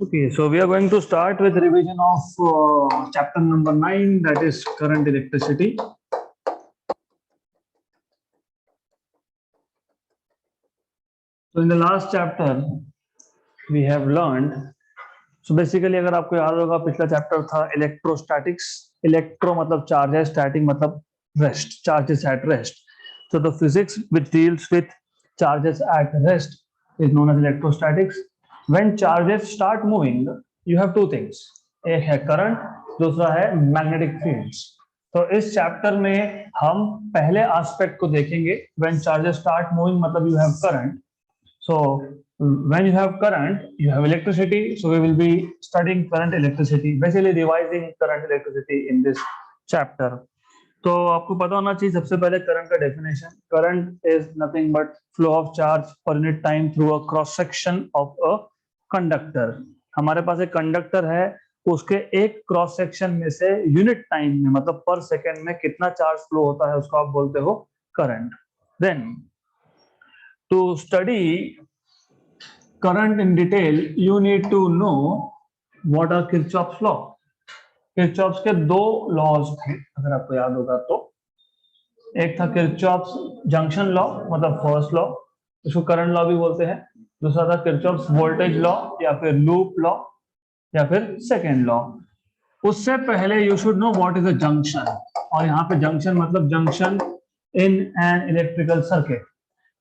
Okay, so we are going to start with revision of chapter number 9, that is current electricity. So in the last chapter we have learned, so basically अगर आपको याद होगा पिछला chapter था electrostatics. Electro मतलब charge है, static मतलब rest, charges at rest. So the physics which deals with charges at rest is known as electrostatics. When charges start moving, you have two things. एक है करंट, दूसरा है magnetic fields. तो इस chapter में हम पहले एस्पेक्ट को देखेंगे. When charges start moving मतलब you have current. So when you have current, you have electricity. So we will be studying current electricity, basically revising current electricity in this chapter. तो आपको पता होना चाहिए सबसे पहले करंट का definition. Current is nothing but flow of charge per unit time through a cross section of a conductor. हमारे पास एक कंडक्टर है, उसके एक क्रॉस सेक्शन में से यूनिट टाइम में मतलब पर सेकेंड में कितना चार्ज फ्लो होता है उसको आप बोलते हो current. Then to study current in detail you need to know what are Kirchhoff's law. Kirchhoff's के दो लॉज थे अगर आपको याद होगा तो. एक था किरचॉफ्स जंक्शन लॉ मतलब फर्स्ट लॉ, इसको करंट लॉ भी बोलते हैं. दूसरा था किरचॉफ्स वोल्टेज लॉ या फिर लूप लॉ या फिर सेकेंड लॉ. उससे पहले you should no what is a junction. और यहाँ पे जंक्शन मतलब junction in an electrical circuit.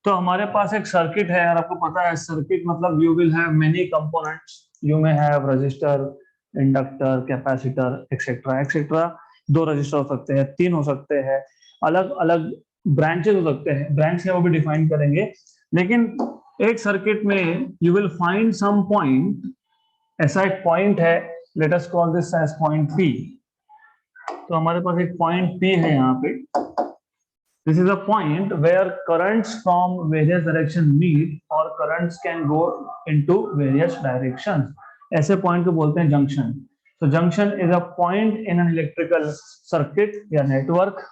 तो हमारे पास एक सर्किट है और आपको पता है सर्किट मतलब you will have many components. You may have register, inductor, capacitor etcetera etcetera. दो रजिस्टर हो सकते हैं, तीन हो सकते हैं, अलग अलग ब्रांचेस हो सकते हैं. ब्रांच है वो भी डिफाइन करेंगे. लेकिन एक सर्किट में you will find some point. ऐसा एक पॉइंट है, let us call this as point P. तो हमारे पास एक पॉइंट पी है यहाँ पे. This is a point where currents from various directions meet or currents can go into various directions. ऐसे पॉइंट को बोलते हैं junction. So junction is a point in an electrical circuit या network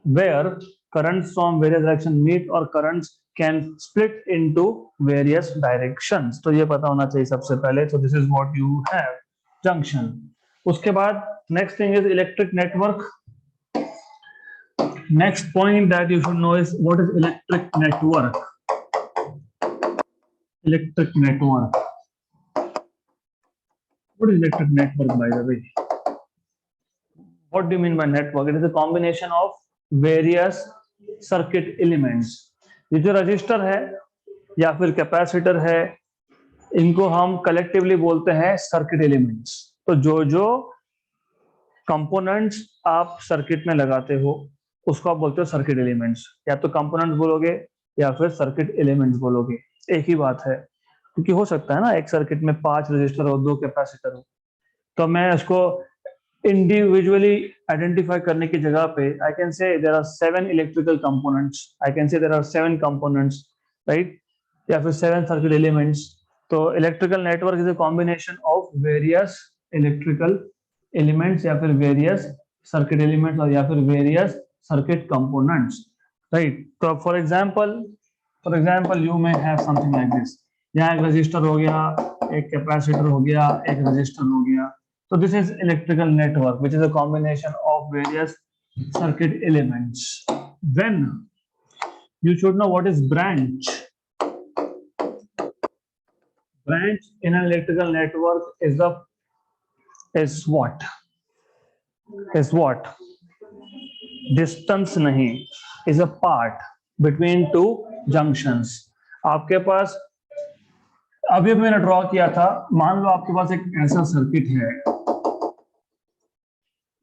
where currents from various directions meet or currents can split into various directions. तो ये पता होना चाहिए सबसे पहले. So this is what you have, junction. उसके बाद next thing is electric network. Next point that you should know is what is electric network. Electric network. What is electric network, by the way? What do you mean by network? It is a combination of various circuit elements. ये जो register है या फिर capacitor है, इनको हम collectively बोलते हैं सर्किट एलिमेंट्स. तो जो जो कंपोनेंट्स आप सर्किट में लगाते हो उसको आप बोलते हो सर्किट एलिमेंट्स. या तो कंपोनेंट्स बोलोगे या फिर सर्किट एलिमेंट्स बोलोगे, एक ही बात है. क्योंकि हो सकता है ना एक सर्किट में 5 रजिस्टर हो, 2 कैपेसिटर हो, तो मैं इसको इंडिविजुअली आइडेंटिफाई करने की जगह पे I can say there are 7 electrical components, I can say there are 7 components, right, या फिर 7 सर्किट एलिमेंट्स. तो electrical network is a combination of various electrical elements या फिर वेरियस सर्किट एलिमेंट्स और या फिर various circuit components, right? So for example you may have something like this. यहाँ एक रजिस्टर हो गया, एक कैपेसिटर हो गया, एक रजिस्टर हो गया. So this is electrical network which is a combination of various circuit elements. Then you should know what is branch. Branch in an electrical network is what? Distance नहीं, is a part between two junctions. आपके पास अभी मैंने draw किया था, मान लो आपके पास एक ऐसा सर्किट है,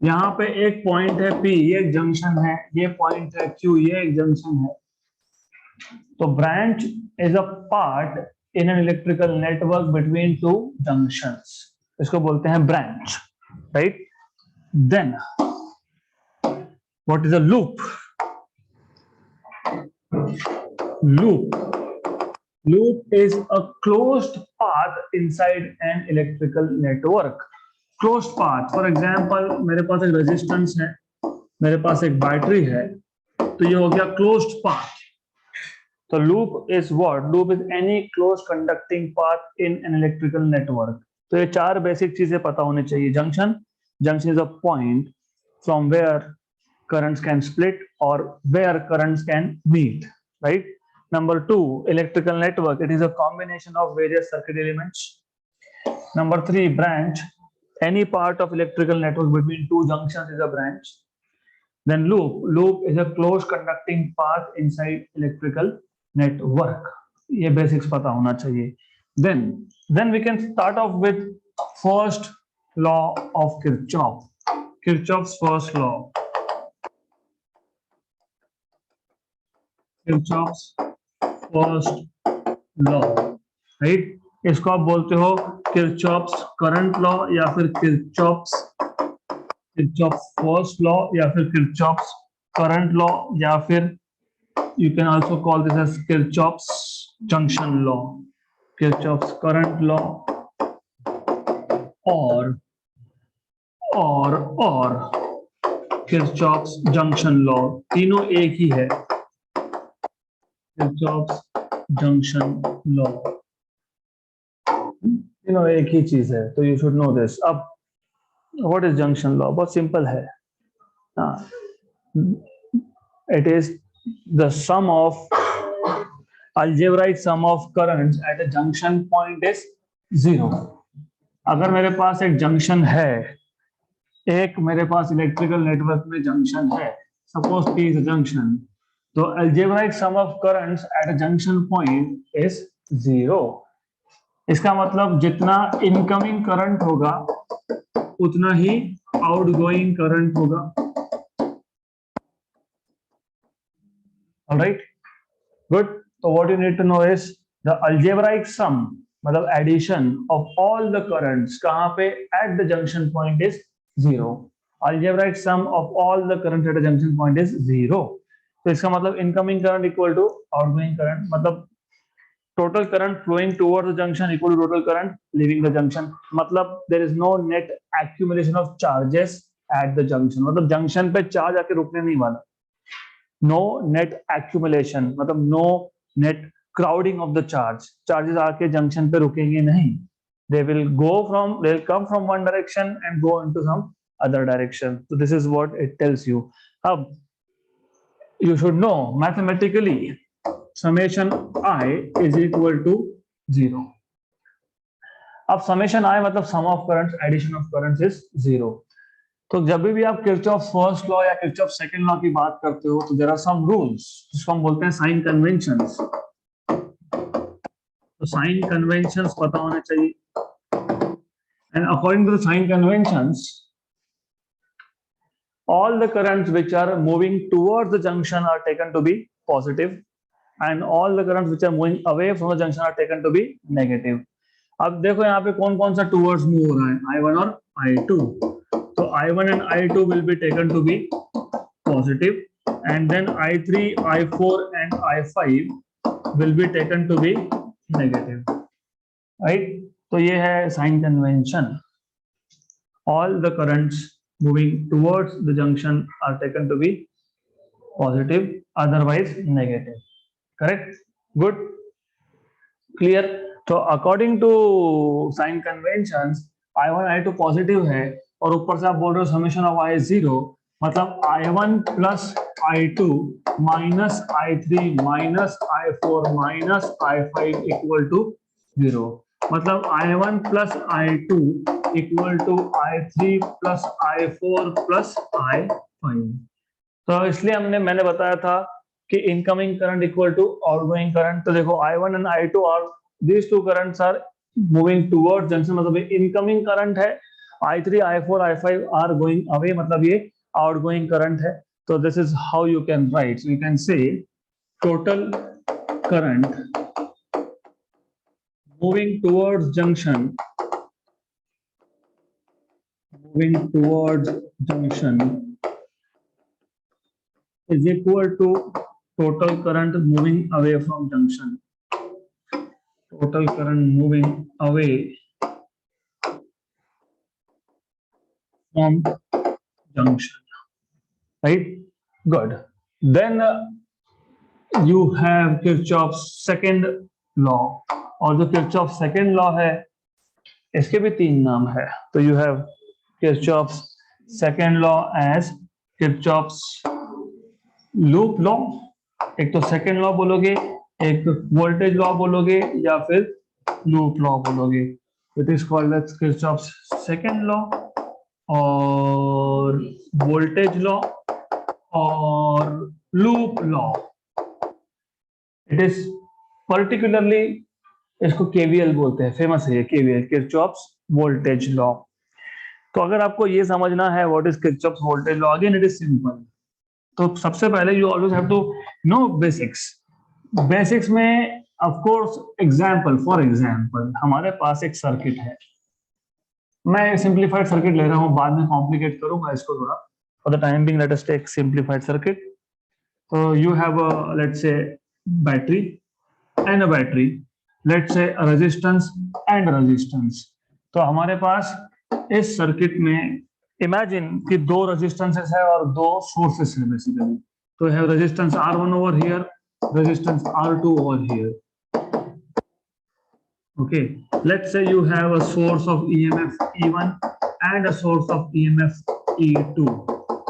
यहाँ पे एक पॉइंट है P, ये एक जंक्शन है, ये पॉइंट है Q, ये एक जंक्शन है. तो branch is a part in an electrical network between two junctions, इसको बोलते हैं branch, right. Then what is a loop? Loop is a closed path inside an electrical network. Closed path, for example मेरे पास एक resistance है, मेरे पास एक battery है, तो ये हो गया closed path. तो loop is what? Loop is any closed conducting path in an electrical network. तो ये चार बेसिक चीजें पता होनी चाहिए. Junction is a point from where currents can split or where currents can meet, right? Number 2, electrical network. It is a combination of various circuit elements. Number 3, branch. Any part of electrical network between two junctions is a branch. Then loop is a closed conducting path inside electrical network. ये basics पता होना चाहिए. Then we can start off with first law of Kirchhoff. Kirchhoff's first law. Kirchhoff's first law, right? इसको आप बोलते हो Kirchhoff's current law या फिर Kirchhoff's first law या फिर Kirchhoff's current law या फिर you can also call this as Kirchhoff's junction law, Kirchhoff's current law और Kirchhoff's junction law. तीनों एक ही है. Kirchhoff's junction law एक ही चीज है, तो यू शुड नो दिस. अब व्हाट इज जंक्शन लॉ? बहुत सिंपल है. It is the sum of algebraic sum of currents at a junction point is 0. अगर मेरे पास एक जंक्शन है, एक मेरे पास इलेक्ट्रिकल नेटवर्क में जंक्शन है, suppose P is a junction, तो algebraic sum of currents at a junction point is 0. इसका मतलब जितना इनकमिंग करंट होगा उतना ही आउटगोइंग करंट होगा. Alright, good. तो what you need to know is the algebraic sum, मतलब addition of all the currents कहां पे? At the junction point is 0. algebraic sum of all the currents at a junction point is 0. तो इसका मतलब incoming current equal to outgoing current, मतलब total current flowing towards the junction equal to total current leaving the junction. मतलब there is no net accumulation of charges at the junction. मतलब junction पे charge आके रुकने नहीं वाला. No net accumulation, मतलब no net crowding of the charge. Charges आके junction पे रुकेंगे नहीं. They will come from one direction and go into some other direction. So this is what it tells you. अब you should know mathematically summation I is equal to 0. अब summation I मतलब sum of currents, addition of currents is 0. तो जब भी आप Kirchhoff's first law या Kirchhoff's second law की बात करते हो, तो there are some rules जिसको हम बोलते हैं sign conventions. तो sign conventions पता होने चाहिए. And according to the sign conventions, all the currents which are moving towards the junction are taken to be positive. And all the currents which are moving away from the junction are taken to be negative. अब देखो यहाँ पे कौन कौन सा towards move हो रहा है, I1 और I2. तो I1 and I2 will be taken to be positive, and then I3, I4 and I5 will be taken to be negative. Right? तो ये है sign convention. All the currents moving towards the junction are taken to be positive, otherwise negative. Correct? Good? Clear? तो according to sign conventions, I1, I2 positive है और ऊपर से आप बोल रहे हो summation of I is 0, मतलब I1 plus I2 minus I3 minus I4 minus I5 equal to 0. मतलब I1 plus I2 equal to I3 plus I4 plus I5. तो इसलिए मैंने बताया था कि incoming current equal to outgoing current. तो देखो I1 and I2 are these two currents are moving towards junction, मतलब ये इनकमिंग करंट है. I3, I4, I5 are going away, मतलब ये आउटगोइंग करंट है. तो this is how you can write. So you can say total current moving towards junction is equal to total current moving away from junction. Total current moving away from junction. Right? Good. Then you have Kirchhoff's second law. और जो Kirchhoff's second law है, इसके भी तीन नाम है। तो you have Kirchhoff's second law as Kirchhoff's loop law. एक तो सेकेंड लॉ बोलोगे, एक वोल्टेज लॉ बोलोगे, या फिर लूप लॉ बोलोगे। It is called as Kirchhoff's second law और वोल्टेज लॉ और loop law. It is particularly, इसको केवीएल बोलते हैं, फेमस है ये केवीएल, किरचॉफ्स वोल्टेज लॉ। तो अगर आपको ये समझना है what is Kirchhoff's voltage law, again it is simple. तो सबसे पहले you always have to know basics. Basics में of course example, for example हमारे पास एक सर्किट है, मैं सिंपलीफाइड सर्किट ले रहा हूं, बाद में कॉम्प्लिकेट करूंगा इसको थोड़ा। For the time being let us take simplified circuit. तो you have let's say battery and a battery, let's say resistance and resistance. तो हमारे पास इस सर्किट में इमेजिन कि दो रेजिस्टेंसेस है और दो सोर्सेस है बेसिकली। तो have resistance R1 over here, resistance R2 over here. Okay, let's say you have a source of EMF E1 and a source of EMF E2.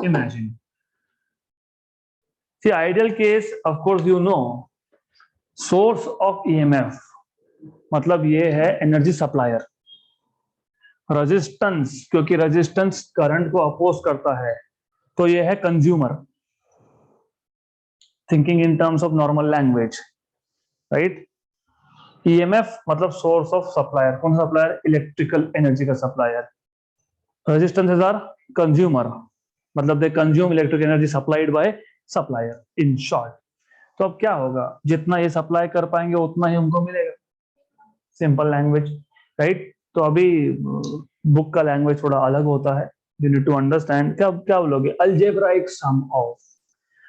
Imagine. See, ideal case, of course, you know, source of EMF मतलब ये है energy supplier. Resistance, क्योंकि resistance current को oppose करता है, तो ये है consumer. Thinking in terms of normal language, right. EMF मतलब सोर्स ऑफ सप्लायर। कौन सा सप्लायर? इलेक्ट्रिकल एनर्जी का सप्लायर। रेजिस्टेंस आर कंज्यूमर, मतलब they consume electric energy supplied by supplier, in short. तो अब क्या होगा, जितना ये सप्लाई कर पाएंगे उतना ही उनको मिलेगा, सिंपल लैंग्वेज, राइट। तो अभी बुक का लैंग्वेज थोड़ा अलग होता है, यू नीड टू अंडरस्टैंड। क्या क्या बोलोगे? Algebraic sum of,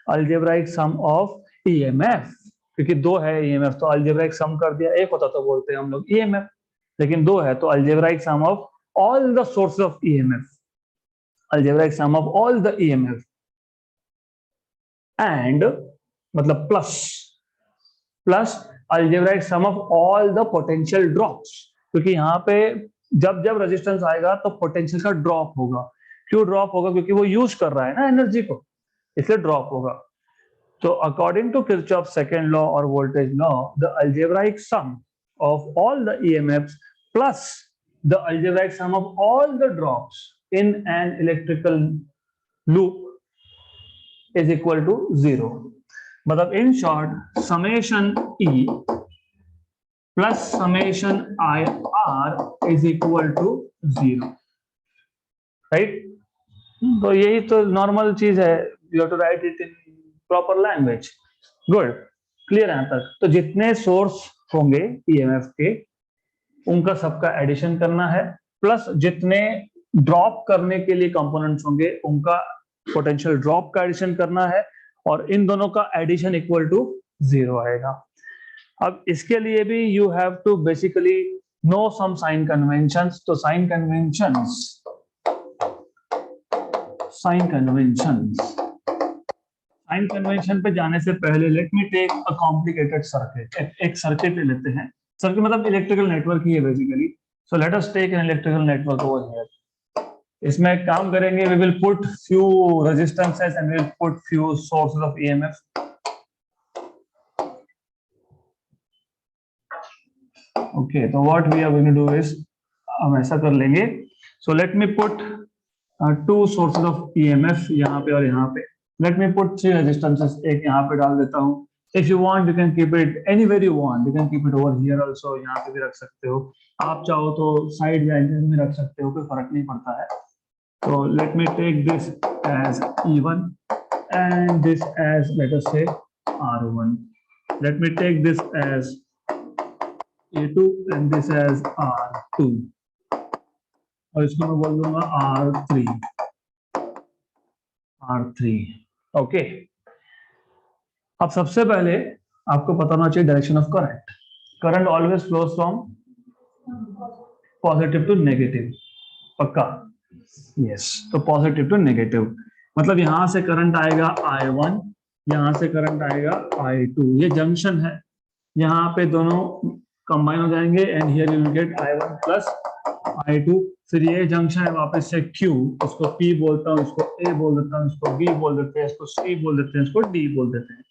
algebraic sum of EMF, क्योंकि दो है EMF, तो अलजेब्राइक सम कर दिया। एक होता तो बोलते हैं हम लोग EMF, लेकिन दो है तो algebraic sum of all the sources of EMF, algebraic sum of all the EMF, and मतलब plus algebraic sum of all the potential drops, क्योंकि यहाँ पे जब जब रेजिस्टेंस आएगा तो पोटेंशियल का ड्रॉप होगा। क्यों ड्रॉप होगा? क्योंकि वो यूज कर रहा है ना एनर्जी को, इसलिए ड्रॉप होगा। तो according to Kirchhoff second law और voltage law, the algebraic sum of all the EMFs plus the algebraic sum of all the drops in an electrical loop is equal to 0. मतलब in short, summation E plus summation IR is equal to 0, right? तो यही तो normal चीज है, you have to write it in proper language. Good, clear यहाँ तक। तो जितने सोर्स होंगे EMF के, उनका सबका एडिशन करना है, प्लस जितने ड्रॉप करने के लिए कंपोनेंट्स होंगे उनका पोटेंशियल ड्रॉप का एडिशन करना है, और इन दोनों का एडिशन इक्वल टू 0 आएगा। अब इसके लिए भी you have to basically know some sign conventions. तो साइन कन्वेंशन पे जाने से पहले let me take a complicated circuit. एक सर्किट ले लेते हैं। सर्किट मतलब इलेक्ट्रिकल नेटवर्क ही है basically. So let us take an electrical network over here. इसमें एक काम करेंगे, we will put few resistances and we will put few sources of EMF। Okay, तो what we are going to do is, हम ऐसा कर लेंगे। So let me put to sources of EMF यहाँ पे और यहाँ पे। लेट मी पुट 3 रेजिस्टेंसेस, एक यहाँ पे डाल देता हूँ। If you want, you can keep it anywhere you want. You can keep it over here also. यहाँ पे भी रख सकते हो। आप चाहो तो साइड या एंगल में रख सकते हो, कोई फर्क नहीं पड़ता है। तो let me take this as E1 and this as, let us say, R1. Let me take this as A2 and this as R2. और इसको मैं बोल दूंगा R3. ओके, अब सबसे पहले आपको पता होना चाहिए direction of current. Current always flows from positive to negative, पक्का? यस, तो पॉजिटिव टू नेगेटिव मतलब यहां से करंट आएगा I1, यहां से करंट आएगा I2। ये जंक्शन है, यहाँ पे दोनों कंबाइन हो जाएंगे and here you will get I1 plus I2, फिर ये जंक्शन है वापस से Q, इसको P बोलता हूँ, इसको A बोल देता हूँ, इसको B बोल देते हैं, इसको C बोल देते हैं, इसको D बोल देते हैं।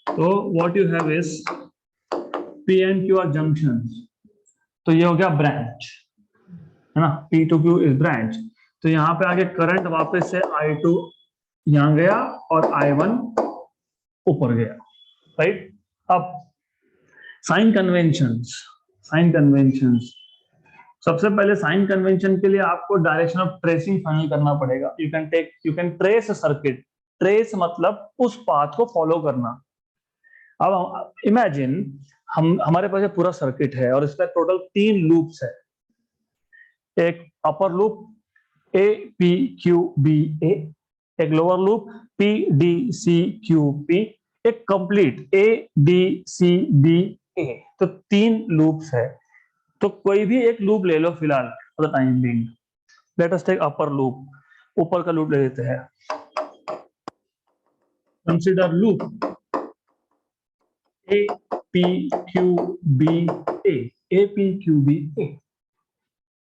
तो what you have is P and Q are junctions. तो ये हो गया ब्रांच, है ना, P to Q is branch. तो यहाँ पे आगे करंट वापस से I2 यहाँ गया और I1 ऊपर गया, राइट। अब साइन कन्वेंशंस, साइन कन्वेंशंस, सबसे पहले साइन कन्वेंशन के लिए आपको डायरेक्शन ऑफ ट्रेसिंग फाइनल करना पड़ेगा। You can trace a circuit, trace मतलब उस पाथ को फॉलो करना। अब इमेजिन हमारे पास पूरा सर्किट है और इसका टोटल 3 लूप्स है। एक upper loop A P Q B A, एक lower loop P D C Q P, एक complete A D C D A. तो 3 लूप्स है, तो कोई भी एक लूप ले लो फिलहाल for the time being. Let us take upper loop, ऊपर का लूप ले लेते हैं। Consider loop A P Q B A P Q B A,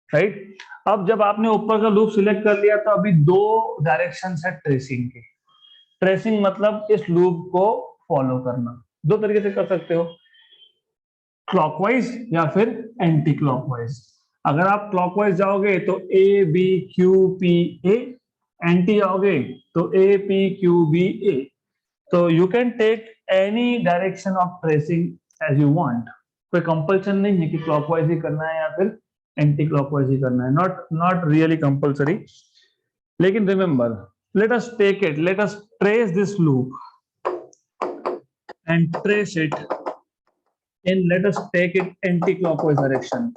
right. अब जब आपने ऊपर का लूप सिलेक्ट कर लिया तो अभी 2 डायरेक्शन है ट्रेसिंग के। ट्रेसिंग मतलब इस लूप को फॉलो करना, 2 तरीके से कर सकते हो, क्लॉकवाइज या फिर एंटी क्लॉकवाइज। अगर आप क्लॉकवाइज जाओगे तो A B Q P A, anti जाओगे तो A P Q B A. तो you can take any direction of tracing as you want, कोई कंपल्सन नहीं है कि क्लॉकवाइज ही करना है या फिर एंटी क्लॉकवाइज ही करना है, नॉट रियली कंपल्सरी। लेकिन remember, let us take it, let us trace this loop and trace it in, let us take it anti-clockwise direction।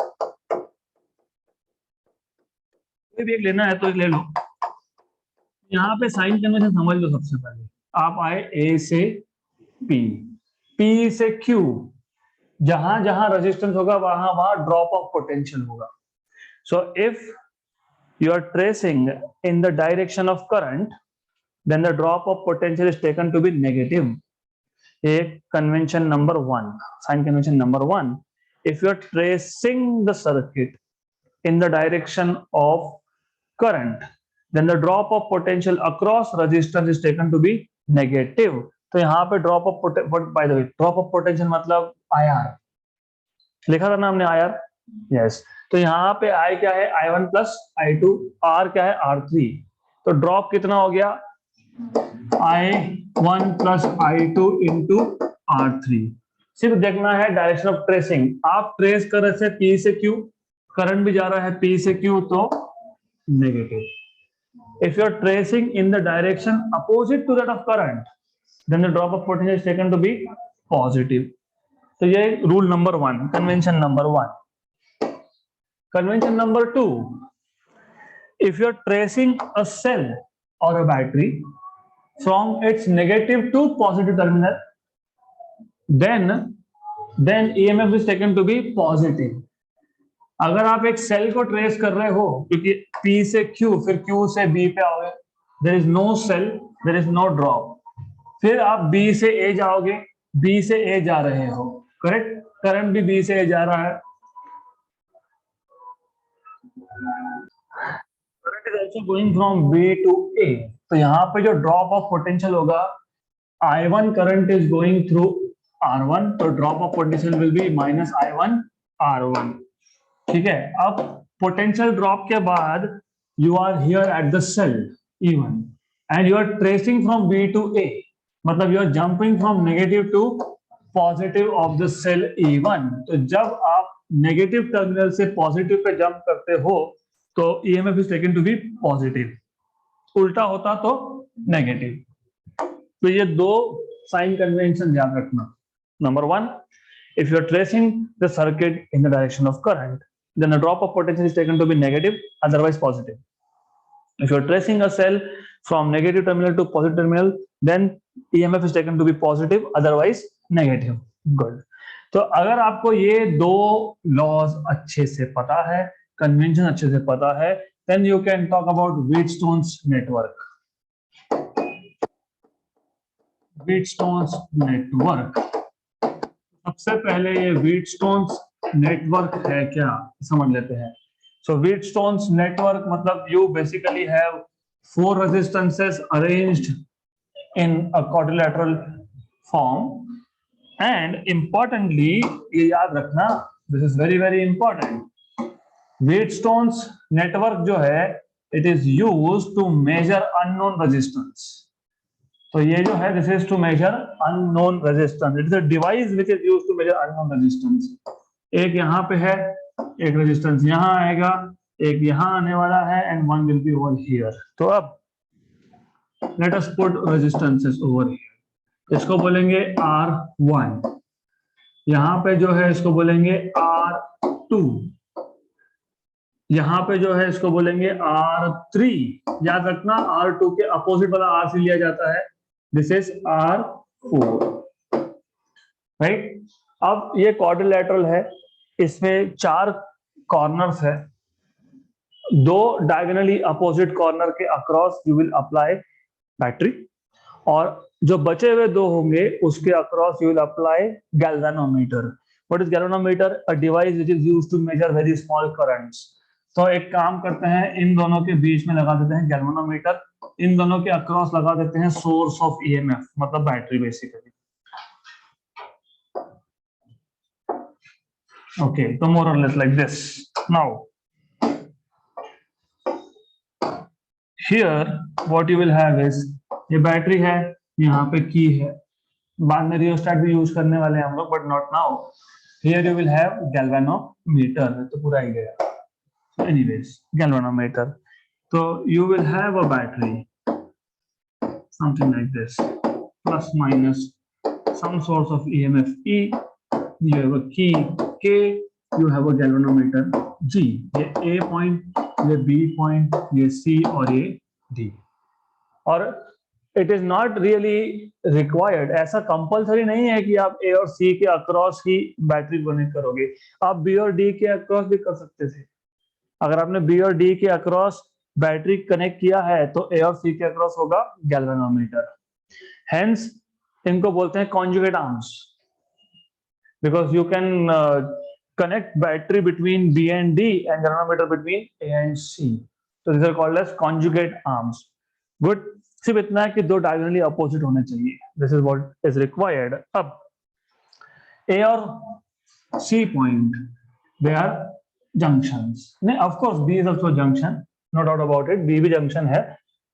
कोई भी एक लेना है तो एक ले लो। यहाँ पे साइन कन्वेंशन समझ लो। सबसे पहले आप आए ए से पी, पी से क्यू, जहां जहां रेजिस्टेंस होगा वहां वहां ड्रॉप ऑफ पोटेंशियल होगा। So if you are tracing in the direction of current, then the drop of potential is taken to be negative। एक convention number 1, sign convention number 1, if you are tracing the circuit in the direction of current, then the drop of potential across resistance is taken to be negative। तो यहाँ पे drop of by the way, drop of potential मतलब IR लिखा था ना हमने, IR, yes। तो यहाँ पे I क्या है, I1 प्लस I2, R क्या है, R3। तो ड्रॉप कितना हो गया, I1 plus I2 into R3। सिर्फ देखना है डायरेक्शन ऑफ ट्रेसिंग। आप ट्रेस कर रहे थे P से Q, करंट भी जा रहा है P से Q, तो negative. If you are tracing in the direction opposite to that of current, then the drop of potential is taken to be positive. तो ये rule number 1, convention number 1। Convention number 2, if you are tracing a cell or a battery from its negative to positive terminal, then EMF is taken to be positive। अगर आप एक cell को trace कर रहे हो, क्योंकि P से Q फिर Q से B पे आओगे, there is no cell, there is no drop। फिर आप B से A जाओगे, B से A जा रहे हो, करेक्ट, करंट भी B से A जा रहा है। Current is also going from B to A। तो यहाँ पे जो ड्रॉप ऑफ पोटेंशियल होगा, I1 current is going through R1, तो drop of potential will be minus I1 R1। ठीक है। अब पोटेंशियल ड्रॉप के बाद you are here at the cell E1 and you are tracing from B to A, मतलब you are jumping from negative to positive of the cell E1। तो जब आप negative terminal से पॉजिटिव पे jump करते हो तो EMF is taken to be positive, उल्टा होता तो नेगेटिव। तो ये 2 साइन कन्वेंशन ध्यान रखना। Number 1, if you are tracing the circuit in the direction of current, then the drop of potential is taken to be negative, otherwise positive। If you are tracing a cell from negative terminal to positive terminal, then EMF is taken to be positive, otherwise negative। Good। तो अगर आपको ये 2 laws अच्छे से पता है, convention अच्छे से पता है, then you can talk about Wheatstone's network। Wheatstone's network, सबसे पहले ये Wheatstone's network है क्या, समझ लेते हैं। So Wheatstone's network मतलब you basically have 4 resistances arranged in a quadrilateral form, and importantly ये याद रखना, this is very very important, Wheatstone's network जो है it is used to measure unknown resistance. तो ये जो है this is to measure unknown resistance. It is a device which is used to measure unknown resistance. एक यहाँ पे है, एक रेजिस्टेंस यहाँ आएगा, एक यहाँ आने वाला है, and one will be over here. तो अब let us put resistances over here. इसको बोलेंगे R1, यहाँ पे जो है इसको बोलेंगे R2, यहाँ पे जो है इसको बोलेंगे R3. याद रखना R2 के अपोजिट वाला R3 लिया जाता है, दिस इज R4, राइट. अब ये क्वाड्रिलेटरल है, इसमें 4 कॉर्नर्स है, 2 डायगोनली अपोजिट कॉर्नर के across you will apply battery, और जो बचे हुए 2 होंगे उसके across you will apply galvanometer. What is galvanometer? A device which is used to measure very small currents. तो एक काम करते हैं, इन दोनों के बीच में लगा देते हैं गैल्वेनोमीटर, इन दोनों के अक्रॉस लगा देते हैं सोर्स ऑफ ईएमएफ, मतलब battery basically. Okay, so more or less like this. Now, here what you will have is, ये बैटरी है, यहाँ पे की है, बाद में रियोस्टेट भी यूज करने वाले हैं हम लोग, but not now. Here you will have galvanometer, तो पूरा ही गया. Anyways, galvanometer. So you will have a battery, something like this, plus minus some source of EMF E. You have a key K, you have a galvanometer G. ये A point, ये B point, ये C और ये D. और it is not really required, ऐसा compulsory नहीं है कि आप A और C के अक्रॉस ही बैटरी कनेक्ट करोगे, आप B और D के अक्रॉस भी कर सकते थे. अगर आपने B और D के अक्रॉस बैटरी कनेक्ट किया है तो A और C के अक्रॉस होगा गैल्वेनोमीटर. हेंस इनको बोलते हैं conjugate arms, because you can connect battery between B and D and galvanometer between A and C. So these are called as conjugate arms. Good. सिर्फ इतना है कि 2 diagonally opposite होने चाहिए. This is what is required. अब A और C point, they are junctions. नहीं, of course B is also junction, no doubt about it. B भी junction है.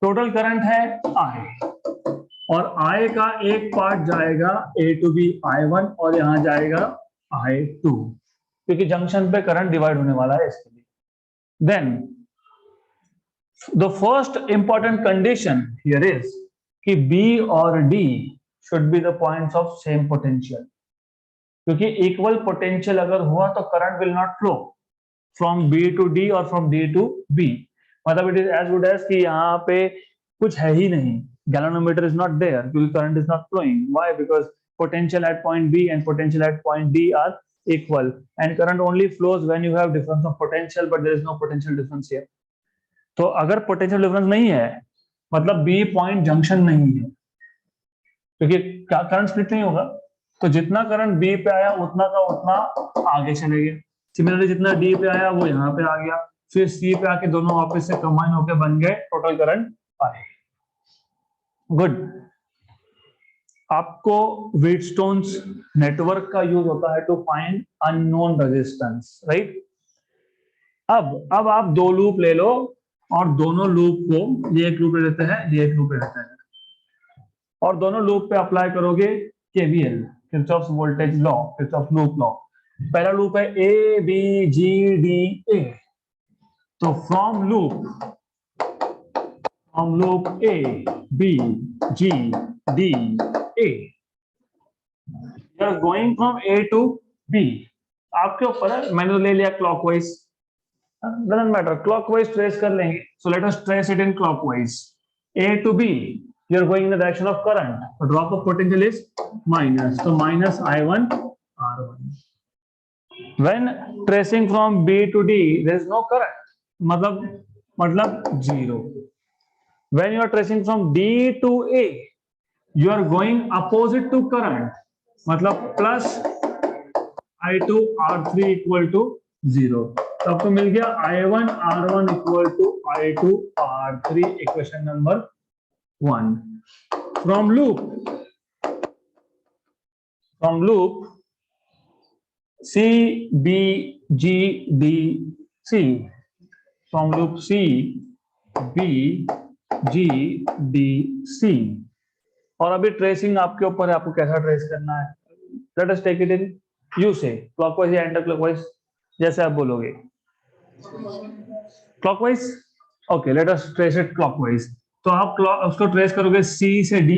Total current है I. और I का एक पार्ट जाएगा A to B I1 और यहाँ जाएगा I2, क्योंकि जंक्शन पे करंट डिवाइड होने वाला है इसके लिए. Then the first important condition here is कि B और D should be the points of same potential, क्योंकि इक्वल पोटेंशियल अगर हुआ तो current will not flow from B to D और फ्रॉम D to B. मतलब it is as good as कि यहाँ पे कुछ है ही नहीं, galvanometer is not there because current is not flowing. Why? Because potential at point B and potential at point D are equal, and current only flows when you have difference of potential, but there is no potential difference here. तो अगर potential difference नहीं है मतलब B point junction नहीं है, क्योंकि current split नहीं होगा, तो जितना करंट B पे आया उतना का उतना आगे चले गए. सिमिलरली जितना D पे आया वो यहाँ पे आ गया, फिर C पे आके दोनों वापस से कंबाइन होकर बन गए टोटल करंट I. गुड. आपको व्हीटस्टोन्स नेटवर्क का यूज होता है to find unknown resistance, right. अब आप 2 लूप ले लो और दोनों लूप को, ये एक लूप ले लेते हैं, ये एक लूप ले लेते हैं, और दोनों लूप पे अप्लाई करोगे KVL, Kirchhoff's voltage law, Kirchhoff's loop law. पहला लूप है A B G D A. तो from loop A B G D A, you are going from A to B. आपके ऊपर है, मैंने तो ले लिया clockwise, doesn't matter, clockwise trace कर लेंगे. So let us trace it in clockwise. A to B, you are going in the direction of current. The drop of potential is minus, so minus I1 R1. When tracing from B to D, there is no current, मतलब 0. When you are tracing from D to A, you are going opposite to current, मतलब plus I2 R3 equal to 0. तो आपको मिल गया I1 R1 equal to I2 R3 equation number 1 from loop C B G D C from loop C B G D C। और अभी tracing आपके ऊपर है, आपको कैसा ट्रेस करना है। Let us take it in you say clockwise या एंटी क्लॉकवाइज, जैसे आप बोलोगे। Clockwise, okay, let us trace it clockwise. तो आप उसको ट्रेस करोगे C से D,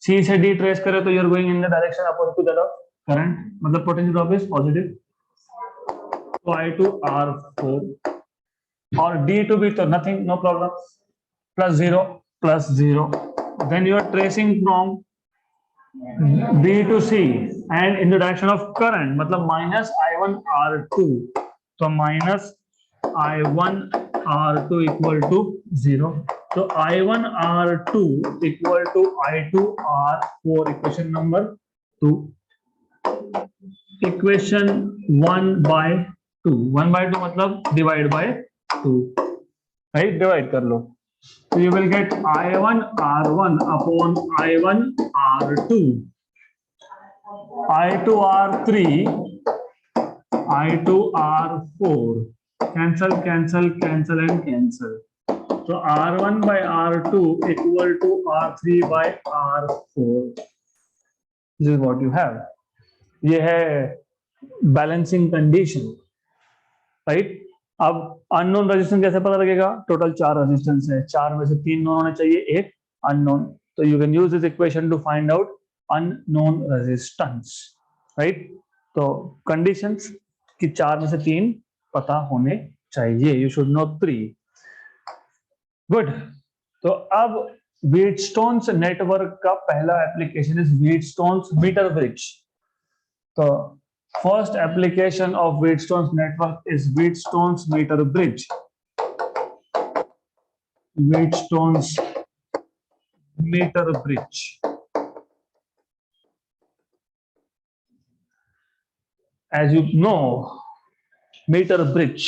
C से D ट्रेस करें तो you are going in the direction opposite to that of current, मतलब पोटेंशियल ड्रॉप इज पॉजिटिव। तो I2 R4 और D to B तो nothing, no problem, plus zero. Then you are tracing from B to C and in the direction of current, मतलब minus I1 R2, तो minus I1 R2 equal to 0। तो I1 R2 equal to I2 R4 equation number 2। Equation 1/2, 1/2 मतलब divide by 2, right, divide कर लो। So you will get I1 R1 upon I1 R2, I2 R3, I2 R4, cancel, cancel, cancel and cancel. So R1 by R2 equal to R3 by R4. This is what you have. ये है balancing condition, right. अब unknown resistance कैसे पता लगेगा? Total 4 resistance है, 4 में से 3 known होने चाहिए, एक अननोन। तो you can use this equation two find out unknown resistance, right. तो कंडीशंस कि 4 में से 3 पता होने चाहिए, यू शुड नो 3। गुड। तो अब व्हीटस्टोन्स नेटवर्क का पहला एप्लीकेशन इज व्हीटस्टोन्स मीटर ब्रिज। तो first application of Wheatstone's network is Wheatstone's meter bridge. Wheatstone's meter bridge. As you know, meter bridge.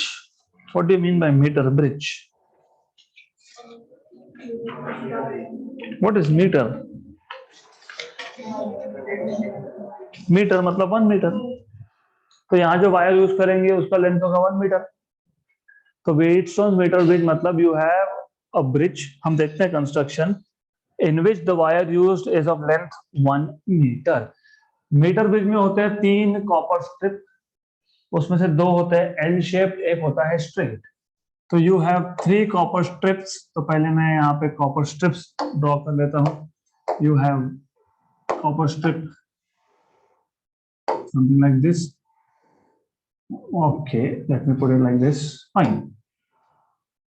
What do you mean by meter bridge? What is meter? Meter मतलब 1 metre. तो यहाँ जो wire use करेंगे उसका length होगा 1 metre. तो Wheatstone metre bridge मतलब you have a bridge, हम देखते हैं construction, in which the wire used is of length 1 metre. Metre bridge में होते हैं 3 कॉपर स्ट्रिप, उसमें से 2 होते हैं एल शेप्ड, एक होता है स्ट्रेट। तो यू हैव 3 कॉपर स्ट्रिप्स। तो पहले मैं यहाँ पे कॉपर स्ट्रिप्स ड्रॉ कर लेता हूँ। You have copper strip something like this. Okay, let me put it like this. Fine,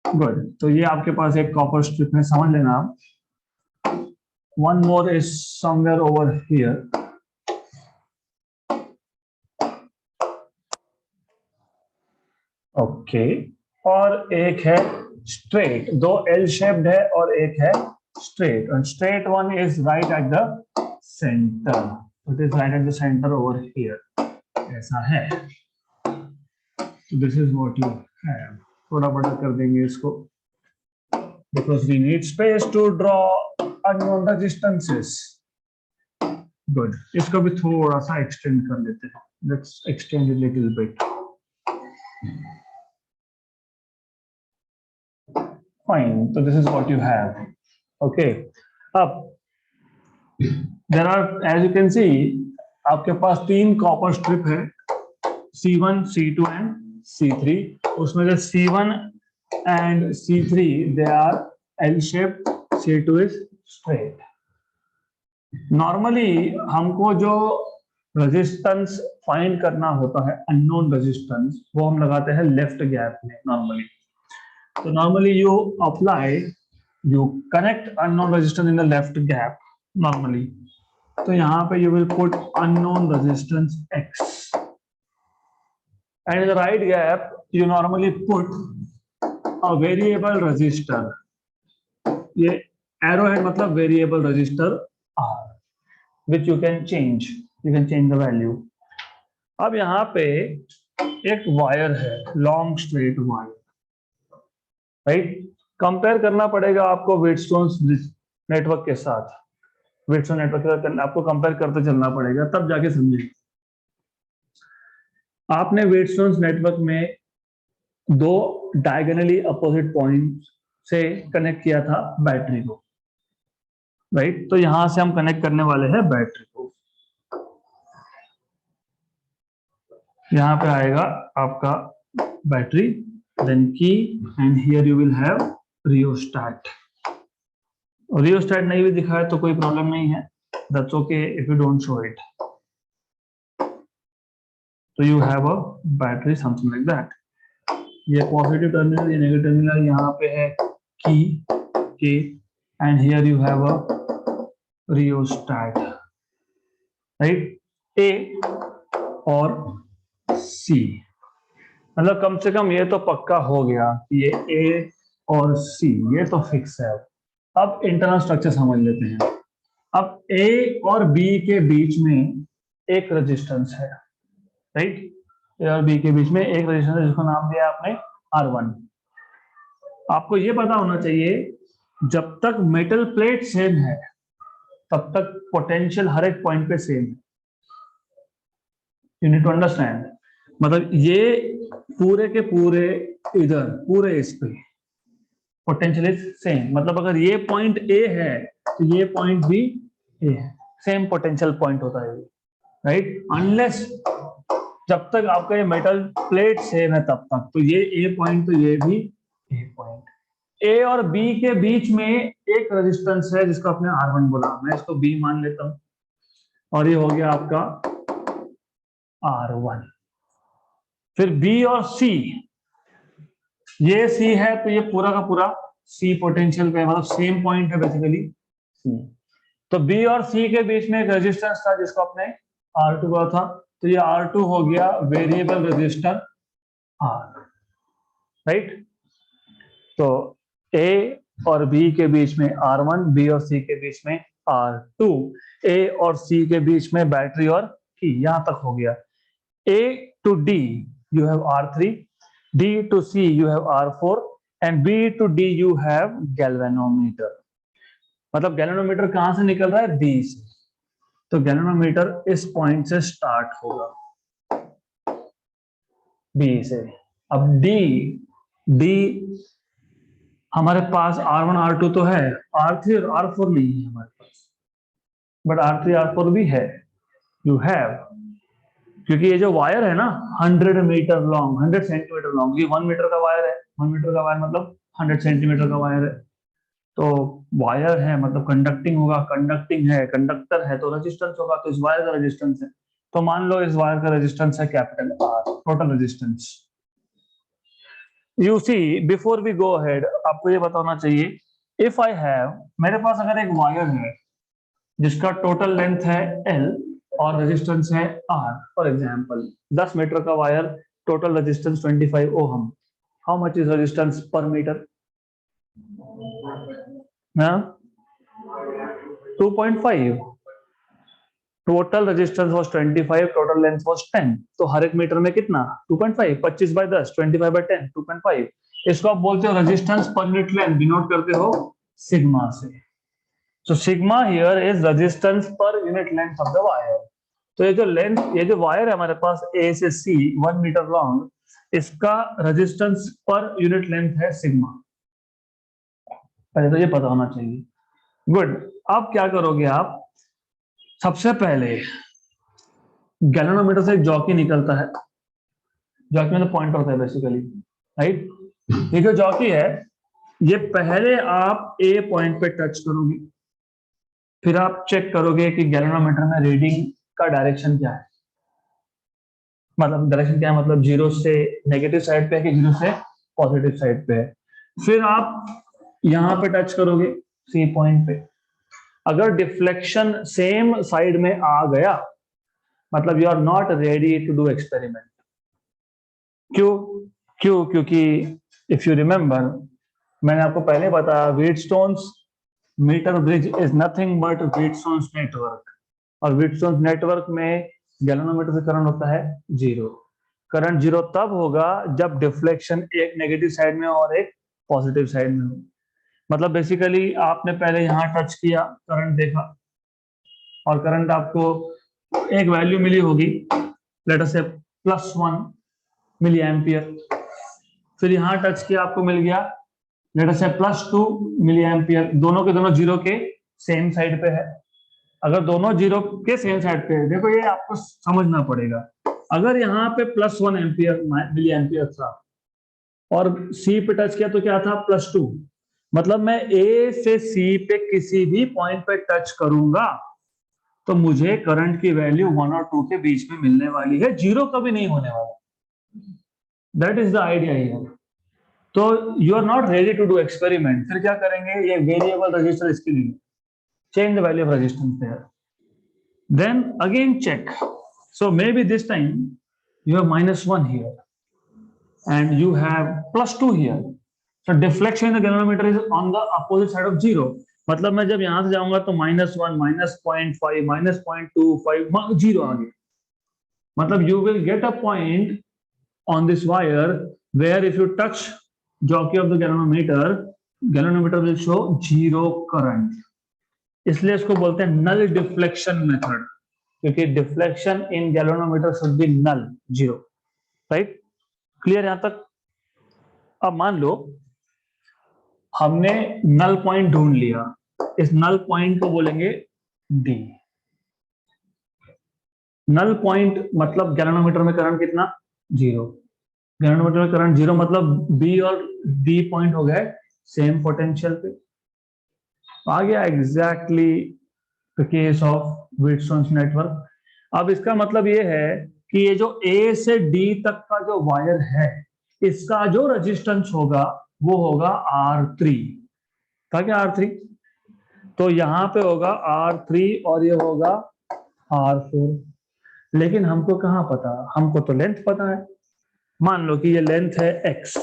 good. तो ये आपके पास एक कॉपर स्ट्रिप है, समझ लेना आप। One more is somewhere over here. Okay, और एक है स्ट्रेट, 2 एल शेप्ड है और एक है straight, and straight one is right at the center. It is right at the center over here. ऐसा है। This is what you have. थोड़ा बड़ा कर देंगे इसको, because we need space to draw unknown resistances. Good. इसको भी थोड़ा सा extend कर लेते हैं. Let's extend it a little bit. Fine. So this is what you have. Okay. अब there are, as you can see, आपके पास 3 कॉपर स्ट्रिप है, C1, C2 and C3। उसमें से C1 and C3 they are L shaped, C2 is straight। Normally हमको जो resistance find करना होता है, अननोन रेजिस्टेंस, वो हम लगाते हैं लेफ्ट गैप में नॉर्मली। तो normally you apply, you connect unknown resistance in the left gap normally. तो यहाँ पे you will put unknown resistance X, and in the right gap you normally put a variable resistor। ये arrowhead मतलब variable resistor R, which you can change the value। अब यहाँ पे एक wire है, long straight wire, right. Compare करना पड़ेगा आपको व्हीटस्टोन नेटवर्क के साथ, व्हीटस्टोन नेटवर्क के साथ आपको कंपेयर करते चलना पड़ेगा, तब जाके समझेंगे। आपने व्हीटस्टोन नेटवर्क में दो डायगोनली अपोजिट पॉइंट से कनेक्ट किया था बैटरी को, राइट। तो यहां से हम कनेक्ट करने वाले हैं बैटरी को। यहां पे आएगा आपका battery, then key, and here you will have rheostat. Rheostat नहीं भी दिखाया तो कोई प्रॉब्लम नहीं है, that's okay if you don't show it. तो you have a battery something like that. ये पॉजिटिव टर्मिनल, ये नेगेटिव टर्मिनल, यहाँ पे है key K, and here you have a rheostat, right. A और सी, मतलब कम से कम ये तो पक्का हो गया कि ये ए और सी ये तो फिक्स है। अब इंटरनल स्ट्रक्चर समझ लेते हैं। अब ए और बी के बीच में एक रेजिस्टेंस है, राइट। ए और बी के बीच में एक रेजिस्टेंस है जिसको नाम दिया आपने R1। आपको ये पता होना चाहिए जब तक मेटल प्लेट सेम है तब तक पोटेंशियल हर एक पॉइंट पे सेम है। यू नीड टू अंडरस्टैंड, मतलब ये पूरे के पूरे इधर पूरे इस पे पोटेंशियल इज सेम, मतलब अगर ये पॉइंट ए है तो ये पॉइंट भी ए है, सेम पोटेंशियल पॉइंट होता है, राइट। अनलेस जब तक आपका ये मेटल प्लेट सेम है तब तक, तो ये ए पॉइंट तो ये भी ए पॉइंट। ए और बी के बीच में एक रेजिस्टेंस है जिसको आपने R1 बोला, मैं इसको बी मान लेता हूं, और ये हो गया आपका R1। फिर बी और सी, ये सी है तो ये पूरा का पूरा सी पोटेंशियल पे, मतलब सेम पॉइंट है बेसिकली सी। तो बी और सी के बीच में एक रेजिस्टेंस था जिसको आपने R2 बोला था, तो ये R2 हो गया वेरिएबल रेजिस्टर R, राइट। तो ए और बी के बीच में R1, बी और सी के बीच में R2, ए और सी के बीच में बैटरी और की, यहां तक हो गया। A to D you have R3, D to C you have R4, and B to D you have galvanometer। मतलब गैल्वेनोमीटर कहां से निकल रहा है? D से। तो गैल्वेनोमीटर इस पॉइंट से स्टार्ट होगा, B से। अब D हमारे पास R1 R2 तो है, R3 और R4 नहीं है हमारे पास, बट R3 R4 भी है, यू हैव, क्योंकि ये जो वायर है ना 100 मीटर लॉन्ग, 100 सेंटीमीटर लॉन्ग, ये 1 मीटर का वायर है, 1 मीटर का वायर मतलब 100 सेंटीमीटर का वायर है। तो वायर है मतलब कंडक्टिंग होगा, कंडक्टिंग है, कंडक्टर है तो रेजिस्टेंस होगा, तो इस वायर का रेजिस्टेंस है। तो मान लो इस वायर का रेजिस्टेंस है capital R, total resistance. You see, before we go ahead आपको ये बताना चाहिए, इफ आई हैव, मेरे पास अगर एक वायर है जिसका टोटल लेंथ है L और रेजिस्टेंस है R, फॉर एग्जांपल 10 मीटर का wire, total resistance 25 ohm, how much is resistance per meter? 2.5। Total resistance was 25, total length was 10, तो हर एक मीटर में कितना? 2.5, 25 बाय 10, 25 बाय 10, 2.5। इसको आप बोलते हो resistance per unit length, denote करते हो सिग्मा से। So sigma here is resistance per unit length of the wire। तो ये जो लेंथ, ये जो वायर है हमारे पास A से C 1 मीटर लॉन्ग, इसका रेजिस्टेंस पर यूनिट लेंथ है सिग्मा। पहले तो ये पता होना चाहिए। गुड। अब क्या करोगे आप? सबसे पहले गैल्वेनोमीटर से एक जॉकी निकलता है, जॉकी में पॉइंट होता है बेसिकली, राइट। ये जो जॉकी है, ये पहले आप A पॉइंट पे टच करोगे, फिर आप चेक करोगे कि गैल्वेनोमीटर में रीडिंग का डायरेक्शन क्या है, मतलब डायरेक्शन क्या है, मतलब 0 से नेगेटिव साइड पे है कि 0 से पॉजिटिव साइड पे है। फिर आप यहां पे टच करोगे सी पॉइंट पे, अगर डिफ्लेक्शन सेम साइड में आ गया मतलब you are not ready to do experiment. क्योंकि इफ यू रिमेंबर, मैंने आपको पहले बताया Wheatstone's meter bridge is nothing but Wheatstone's network, और व्हीटस्टोन्स नेटवर्क में गैल्वेनोमीटर से करंट होता है 0। करंट जीरो तब होगा जब डिफ्लेक्शन एक नेगेटिव साइड में और एक पॉजिटिव साइड में हो। मतलब बेसिकली आपने पहले यहाँ टच किया, करंट देखा, और करंट आपको एक वैल्यू मिली होगी, लेट अस से +1 मिली एम्पियर। फिर यहाँ टच किया, आपको मिल गया लेट अस से +2 मिली एम्पियर। दोनों के दोनों जीरो के सेम साइड पे है। अगर दोनों जीरो के सेम साइड पे है, देखो ये आपको समझना पड़ेगा। अगर यहाँ पे +1 एम्पियर मिली एम्पियर था और सी पे टच किया तो क्या था, +2। मतलब मैं ए से सी पे किसी भी पॉइंट पे टच करूंगा तो मुझे करंट की वैल्यू 1 और 2 के बीच में मिलने वाली है, जीरो कभी नहीं होने वाला। That is the idea here. तो you are not ready to do experiment. फिर क्या करेंगे, ये वेरिएबल रजिस्टर इसके लिए change the value of resistance there, then again check. So maybe this time you have -1 here and you have +2 here. So deflection in the galvanometer is on the opposite side of 0. मतलब मैं जब यहां से जाऊंगा तो -1, -0.5, -0.25 zero आ गया। मतलब you will get a point on this wire where if you touch jockey of the galvanometer will show zero current. इसलिए इसको बोलते हैं नल डिफ्लेक्शन मेथड, क्योंकि deflection in galvanometer should be null, zero. Right, clear यहां तक? अब मान लो हमने नल पॉइंट ढूंढ लिया, इस नल पॉइंट को बोलेंगे डी। नल पॉइंट मतलब गैल्वेनोमीटर में करंट कितना, जीरो। गैल्वेनोमीटर में करंट जीरो मतलब बी और डी पॉइंट हो गए सेम पोटेंशियल पे। आ गया exactly the case of Wheatstone's network. अब इसका मतलब ये है कि ये जो ए से डी तक का जो वायर है, इसका जो रेजिस्टेंस होगा वो होगा R3। था क्या R3? तो यहां पे होगा R3 और ये होगा R4। लेकिन हमको कहां पता, हमको तो लेंथ पता है। मान लो कि ये लेंथ है x,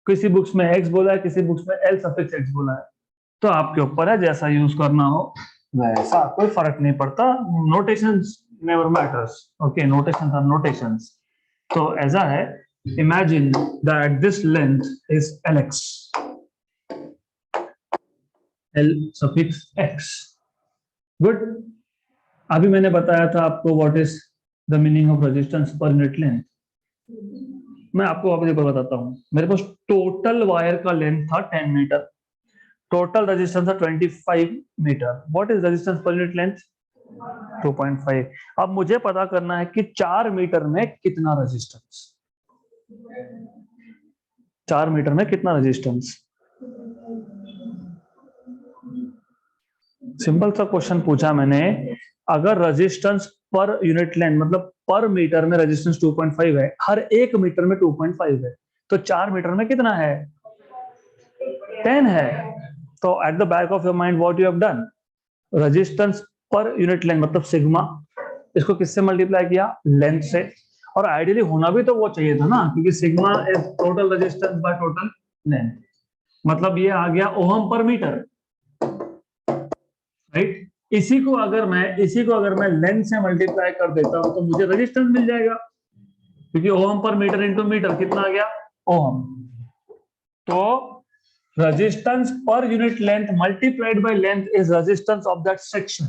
किसी बुक्स में x बोला है, किसी बुक्स में L∑x बोला है। तो आपके ऊपर है, जैसा यूज करना हो वैसा, कोई फर्क नहीं पड़ता। Notations never matters. Okay, notations are notations. तो ऐसा है, imagine that this length is Lx, L∑x। Good. अभी मैंने बताया था आपको what is the meaning of resistance per unit length. मैं आपको वापस एक बार बताता हूं। मेरे पास टोटल वायर का लेंथ था 10 मीटर, टोटल रेजिस्टेंस था 25 metre. What is resistance per unit length? 2.5। अब मुझे पता करना है कि 4 मीटर में कितना रेजिस्टेंस, 4 मीटर में कितना रेजिस्टेंस। सिंपल सा क्वेश्चन पूछा मैंने। अगर रेजिस्टेंस पर यूनिट लेंथ मतलब पर मीटर में रेजिस्टेंस 2.5 है, हर एक मीटर में 2.5 है, तो 4 मीटर में कितना है? 10 है। तो at the back of your mind what you have done, resistance per unit length मतलब सिग्मा, इसको किससे मल्टीप्लाई किया? लेंथ से। और आइडियली होना भी तो वो चाहिए था ना, क्योंकि sigma is total resistance by total length. मतलब ये आ गया ओहम पर मीटर। राइट, इसी को अगर मैं लेंथ से मल्टीप्लाई कर देता हूं तो मुझे रेजिस्टेंस मिल जाएगा, क्योंकि ओहम पर मीटर इंटू मीटर कितना आ गया? ओहम। तो resistance per unit length multiplied by length is resistance of that section.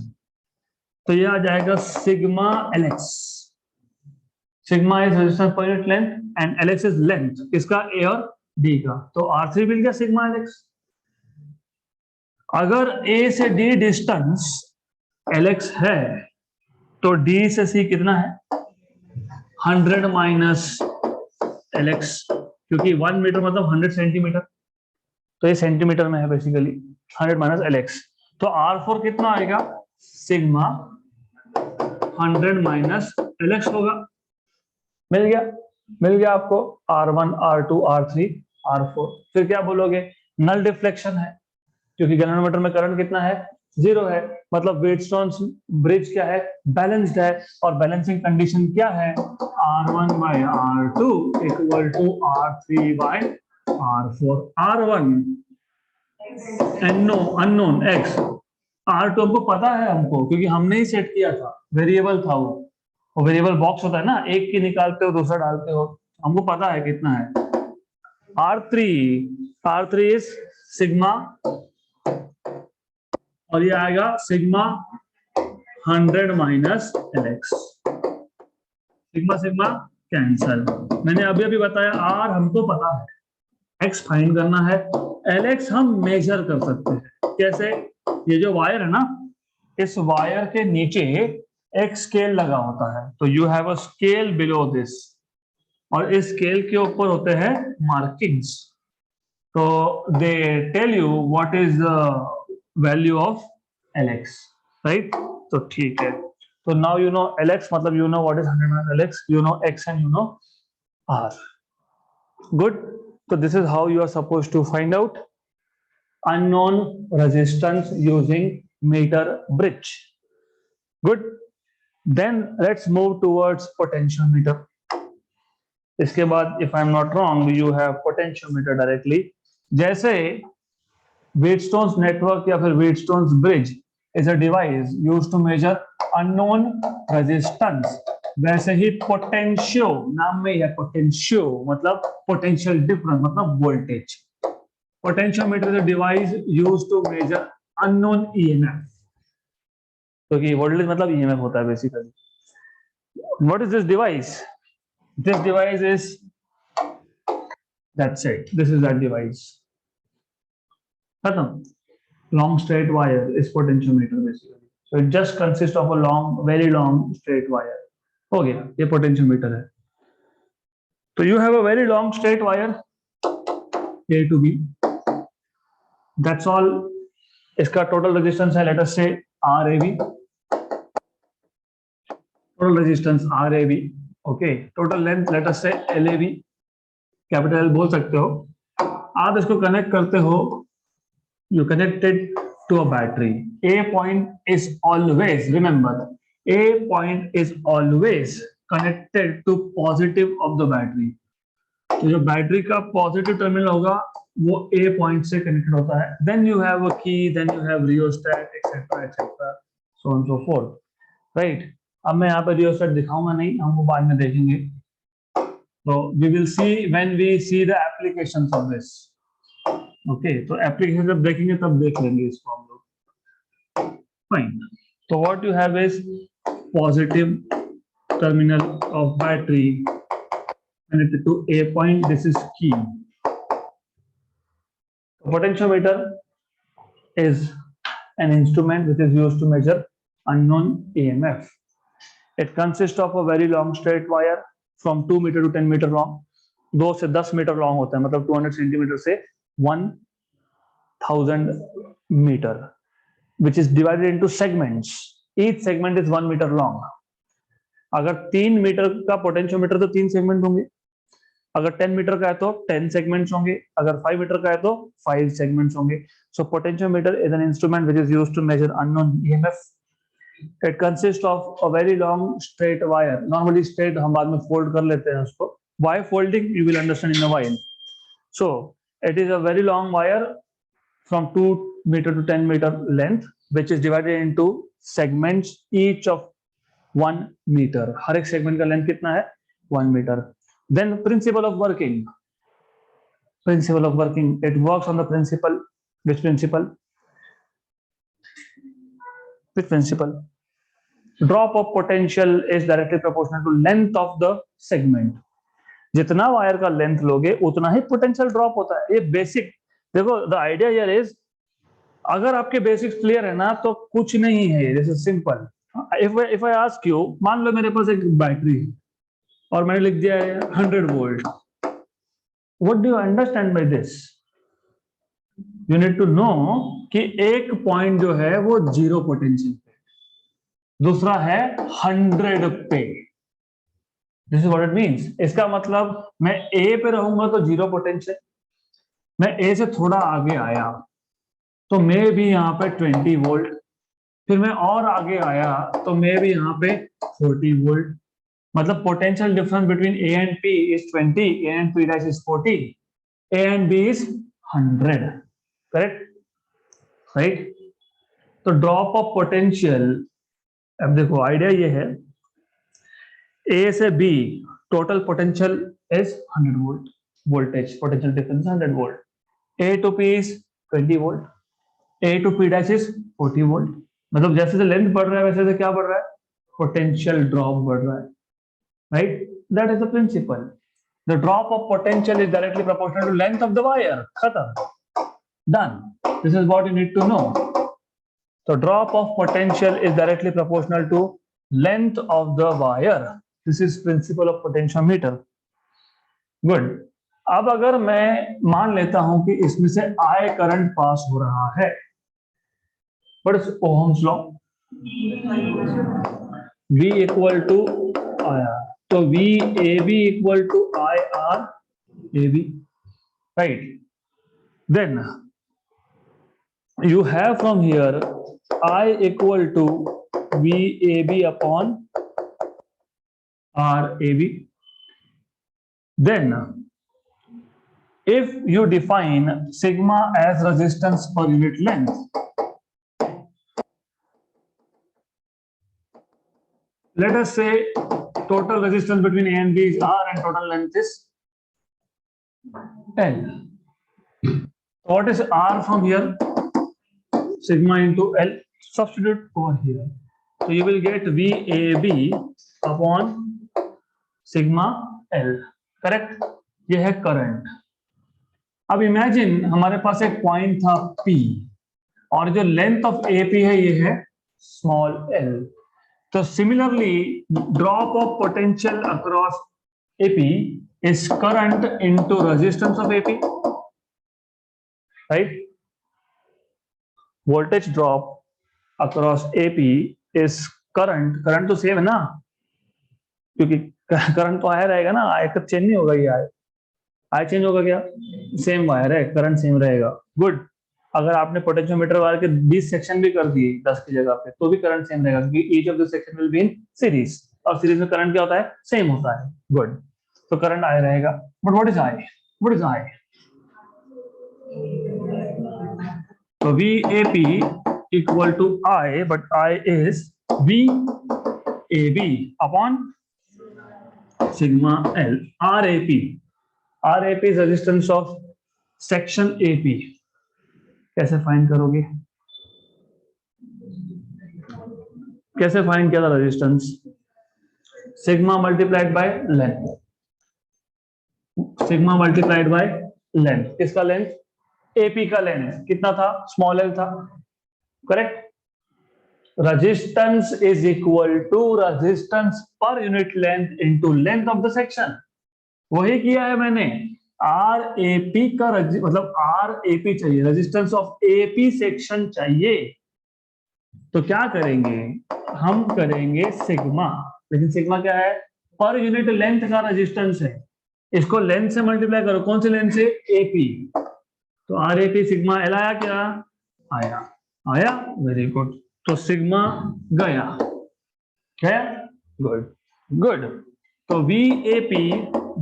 तो ये आ जाएगा sigma Lx। Sigma is resistance per unit length and Lx is length किसका? ए और डी का। तो R3 मिल गया सिग्मा Lx। अगर ए से डी डिस्टेंस Lx है तो डी से सी कितना है? 100 माइनस Lx, क्योंकि 1 मीटर मतलब 100 सेंटीमीटर, तो ये सेंटीमीटर में है बेसिकली। 100 माइनस Lx, तो R4 कितना आएगा? सिग्मा 100 माइनस Lx होगा। मिल गया आपको R1, R2, R3, R4। फिर क्या बोलोगे? नल डिफ्लेक्शन है, क्योंकि गैल्वेनोमीटर में करंट कितना है? 0 है। मतलब व्हीटस्टोन्स ब्रिज क्या है? बैलेंस्ड है। और बैलेंसिंग कंडीशन क्या है? R1 by R2 equal to R3 by R4। R1 unknown X, R2 हमको पता है, हमको क्योंकि हमने ही सेट किया था, वेरिएबल था वो। वेरिएबल बॉक्स होता है ना, एक की निकालते हो दूसरा डालते हो, हमको पता है कितना है। R3 इज सिग्मा, और ये आएगा sigma 100 minus LX। Sigma sigma cancel. मैंने अभी अभी बताया R हमको पता है, X फाइंड करना है, LX हम मेजर कर सकते हैं। कैसे? ये जो वायर है ना, इस वायर के नीचे एक स्केल लगा होता है, तो you have a scale below this, और इस स्केल के ऊपर होते हैं मार्किंग्स, तो they tell you what is the value of LX, right? तो ठीक है, तो नाउ यू नो LX, मतलब you know what is 100 minus LX, you know X and you know R। Good. So this is how you are supposed to find out unknown resistance using meter bridge. Good. Then let's move towards potentiometer. इसके बाद if I'm not wrong you have potentiometer directly. जैसे Wheatstone's network या फिर Wheatstone's bridge is a device used to measure unknown resistance, वैसे ही potentio, नाम में ही है पोटेंशियो मतलब पोटेंशियल डिफरेंस मतलब voltage. Potentiometer is a device used to measure unknown EMF, क्योंकि वोल्टेज मतलब EMF होता है basically. What is this device? This device is, that's it, this is that device. खत्म। Long straight wire is potentiometer basically, so it just consist of a long, very long straight wire. हो गया, ये potentiometer है। तो you have a very long straight wire A to B, that's all. इसका total resistance है, let अस से RAB, total resistance RAB, okay. Total length let us से LAB, capital L बोल सकते हो। आप इसको कनेक्ट करते हो, you connected to a battery. A point is always, remember, A point is always connected to positive of the battery। तो जो बैटरी का पॉजिटिव टर्मिनल होगा वो A पॉइंट से कनेक्टेड होता है। Then you have a key, then you have rheostat etcetera etcetera, so on so forth, right? अब मैं यहाँ पे रियोस्टेट दिखाऊंगा नहीं, हम वो बाद में देखेंगे। तो we will see when we see the applications of this, okay. तो एप्लीकेशन जब देखेंगे तब देख लेंगे इसको हम लोग, फाइन। तो what you have is positive terminal of battery connected to A point, this is key. Potentiometer is an instrument which is used to measure unknown EMF. It consists of a very long straight wire from 2 meter to 10 meter long. 2 से 10 metre long होता है, मतलब 200 centimetre से 1000 metre, which is divided into segments. Each segment is 1 meter long. अगर 3 metre का potentiometer तो 3 segment होंगे, अगर 10 मीटर का है तो 10 सेगमेंट्स होंगे, अगर 5 मीटर का है तो 5 सेगमेंट्स होंगे। So potentiometer is an instrument which is used to measure unknown EMF. It consist of a very long straight wire, normally straight हम बाद में फोल्ड कर लेते हैं उसको, why folding you will understand in a while. So it is a very long wire from 2 meter to 10 meter length which is divided into segments each of 1 meter. हर एक segment का length कितना है? 1 metre. Then principle of working. Principle of working. It works on the principle. Which principle? Which principle? Drop of potential is directly proportional to length of the segment. जितना wire का length लोगे उतना ही potential drop होता है। ये basic देखो, the idea here is, अगर आपके बेसिक्स क्लियर है ना तो कुछ नहीं है, this is simple. If I ask you, मान लो मेरे पास एक बैटरी है और मैंने लिख दिया है 100 volt. What do you understand by this? You need to know कि एक पॉइंट जो है वो 0 पोटेंशियल पे, दूसरा है 100 पे। This is what it means. इसका मतलब मैं A पे रहूंगा तो 0 पोटेंशियल, मैं A से थोड़ा आगे आया तो मैं भी यहाँ पे 20 वोल्ट, फिर मैं और आगे आया तो मैं भी यहाँ पे 40 वोल्ट। मतलब potential difference between A and P is 20, A and P dash is 40, A and B is 100, correct, right? तो ड्रॉप ऑफ पोटेंशियल, अब देखो आइडिया ये है, ए से B total potential is 100 volt, voltage potential difference 100 volt. A to P is 20 volt, A to P dash is 40 volt. मतलब जैसे जैसे length बढ़ रहा है वैसे वैसे क्या बढ़ रहा है, पोटेंशियल ड्रॉप बढ़ रहा है, right? That is the principle. The drop of potential is directly proportional to length of the wire. खत्म, done. This is what you need to know. So drop of potential is directly proportional to length of the wire. This is principle of potentiometer. Good. अब अगर मैं मान लेता हूं कि इसमें से I करंट पास हो रहा है, what is Ohm's law? V equal to IR. So VAB equal to IR AB, right? Then you have from here I equal to VAB upon RAB. Then if you define sigma as resistance per unit length, let us say total resistance between A and B is R and total length is L. What is R from here? Sigma into L. Substitute over here. So you will get VAB upon sigma L. Correct? ये है current. अब imagine हमारे पास एक point था P और जो length of AP है ये है स्मॉल l। तो similarly drop of potential across AP is current into resistance of AP, right? Voltage drop across AP is current तो सेम है ना, क्योंकि करंट तो आया रहेगा ना, आय का चेंज नहीं होगा, ये आय चेंज होगा क्या? सेम वायर है, करंट सेम रहेगा। गुड। अगर आपने पोटेंशियोमीटर वायर के 20 सेक्शन भी कर दिए 10 की जगह पे तो भी करंट सेम रहेगा, क्योंकि each of the section will be in series, और सीरीज में करंट क्या होता है? सेम होता है। गुड। तो करंट आय रहेगा। But what is I? What is I? So VAP equal to I, but I is VAB upon sigma L. RAP is resistance of section AP. कैसे फाइंड करोगे? कैसे फाइंड किया था resistance? Sigma multiplied by length, sigma multiplied by length. किसका length? AP का length कितना था? Small l था, correct? Resistance is equal to resistance per unit length into length of the section. वही किया है मैंने। RAP का मतलब RAP चाहिए, रेजिस्टेंस ऑफ AP सेक्शन चाहिए। तो क्या करेंगे हम? करेंगे सिग्मा, लेकिन सिग्मा क्या है? पर यूनिट लेंथ का रेजिस्टेंस है। इसको लेंथ से मल्टीप्लाई करो। कौन से लेंथ से? AP। तो RAP सिग्मा L आया क्या? आया। आया, वेरी गुड। तो सिग्मा गया, क्या? Good good. तो VAP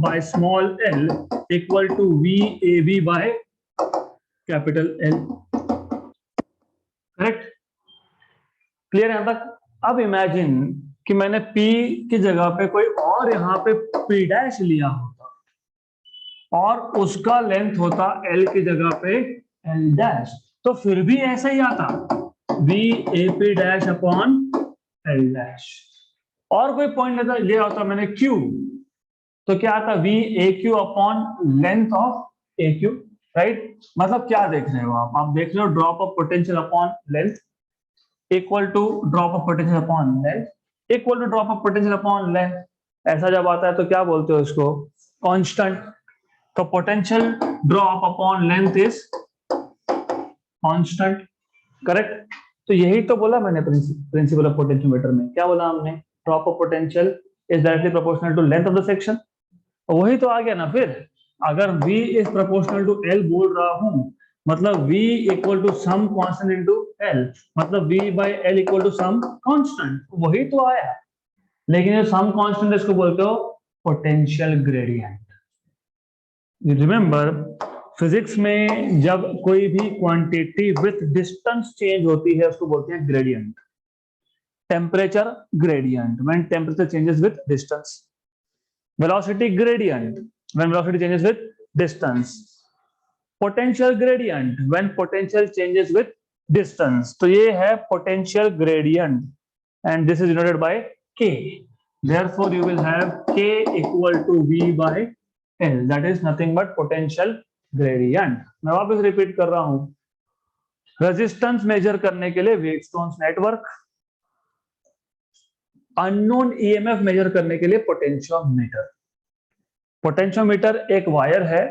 by small l equal to VAB by capital L। Correct? Clear यहां तक? अब इमेजिन कि मैंने P की जगह पे कोई और यहाँ पे P डैश लिया होता और उसका लेंथ होता L की जगह पे L डैश, तो फिर भी ऐसा ही आता, VAP dash upon L dash. और कोई पॉइंट लेता लिया होता मैंने Q, तो क्या आता? VAQ upon length of AQ, right? मतलब क्या देख रहे हो आप देख रहे हो drop of potential upon length equal to drop of potential upon length equal to drop of potential upon length. ऐसा जब आता है तो क्या बोलते हो इसको? कांस्टेंट। तो potential drop upon length is constant, correct? तो यही तो बोला मैंने प्रिंसिपल ऑफ पोटेंशियोमीटर में। क्या बोला हमने? Drop of potential is directly proportional to length of the section. वही तो आ गया ना फिर। अगर V is proportional to L बोल रहा हूं, मतलब V equal to some constant into L, मतलब V by L equal to some constant. वही तो आया। लेकिन ये सम कांस्टेंट इसको बोलते हो potential gradient. You remember physics में जब कोई भी क्वांटिटी विथ डिस्टेंस चेंज होती है उसको बोलते हैं gradient. temperature gradient when temperature changes with distance, velocity gradient when velocity changes with distance, potential gradient when potential changes with distance. तो ये है potential gradient and this is denoted by K. Therefore you will have K equal to V by L, that is nothing but potential gradient. मैं वापस repeat कर रहा हूं, resistance measure करने के लिए वेवस्टोन्स नेटवर्क, अननोन ईएमएफ मेजर करने के लिए पोटेंशियोमीटर. पोटेंशियोमीटर एक वायर है,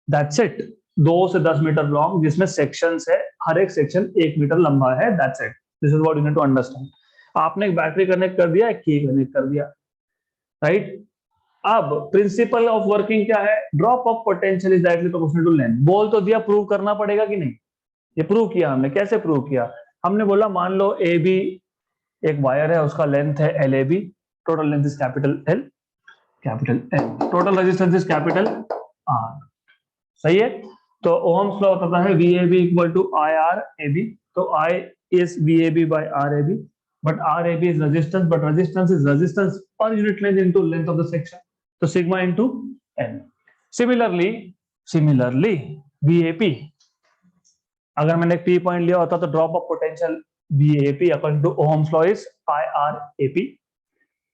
दैट्स इट, 2 से 10 मीटर लॉन्ग, जिसमें सेक्शंस है, हर एक सेक्शन 1 मीटर लंबा है, that's it. This is what you need to understand. आपने एक बैटरी कनेक्ट कर दिया, एक की कनेक्ट कर दिया, राइट. अब प्रिंसिपल ऑफ वर्किंग क्या है? Drop of potential is directly proportional to length. बोल तो दिया, प्रूव करना पड़ेगा कि नहीं? ये प्रूव किया हमने. कैसे प्रूव किया? हमने बोला मान लो ए बी एक वायर है, उसका लेंथ है L A B, total length is capital L, total resistance is capital R. सही है. तो ओहम्स लॉ बताता है V A B equal to I R A B. तो I is V A B by R A B, but R A B is resistance, but resistance is resistance per unit length into length of the section. तो sigma into N. Similarly V A P, अगर मैंने एक P point लिया होता तो drop of potential VAP according to Ohm's law is IRAP.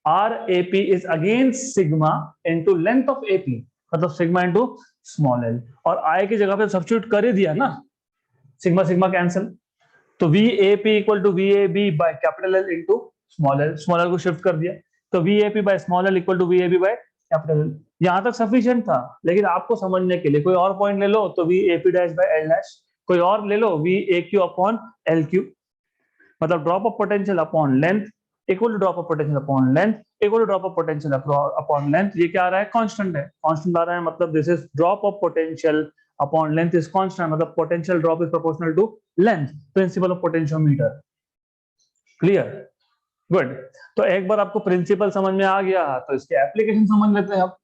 RAP is again sigma into length of AP, मतलब sigma into small L. और I की जगह पे सब्स्टिट्यूट कर ही दिया ना, सिग्मा सिग्मा कैंसिल. तो VAP equal to VAB by capital L into small L को शिफ्ट कर दिया. तो VAP by small L equal to VAB by capital L. यहां तक सफिशिएंट था, लेकिन आपको समझने के लिए कोई और पॉइंट ले लो तो VAP dash by L dash, कोई और ले लो VAQ अपॉन LQ, मतलब drop of potential upon length equal to drop of potential upon length equal to drop of potential upon length. ये क्या आ रहा है? कांस्टेंट है. कांस्टेंट आ रहा है मतलब this is drop of potential upon length is constant, मतलब potential drop is proportional to length. Principle of potentiometer. Clear? Good. तो एक बार आपको प्रिंसिपल समझ में आ गया तो इसके एप्लीकेशन समझ लेते हैं अब.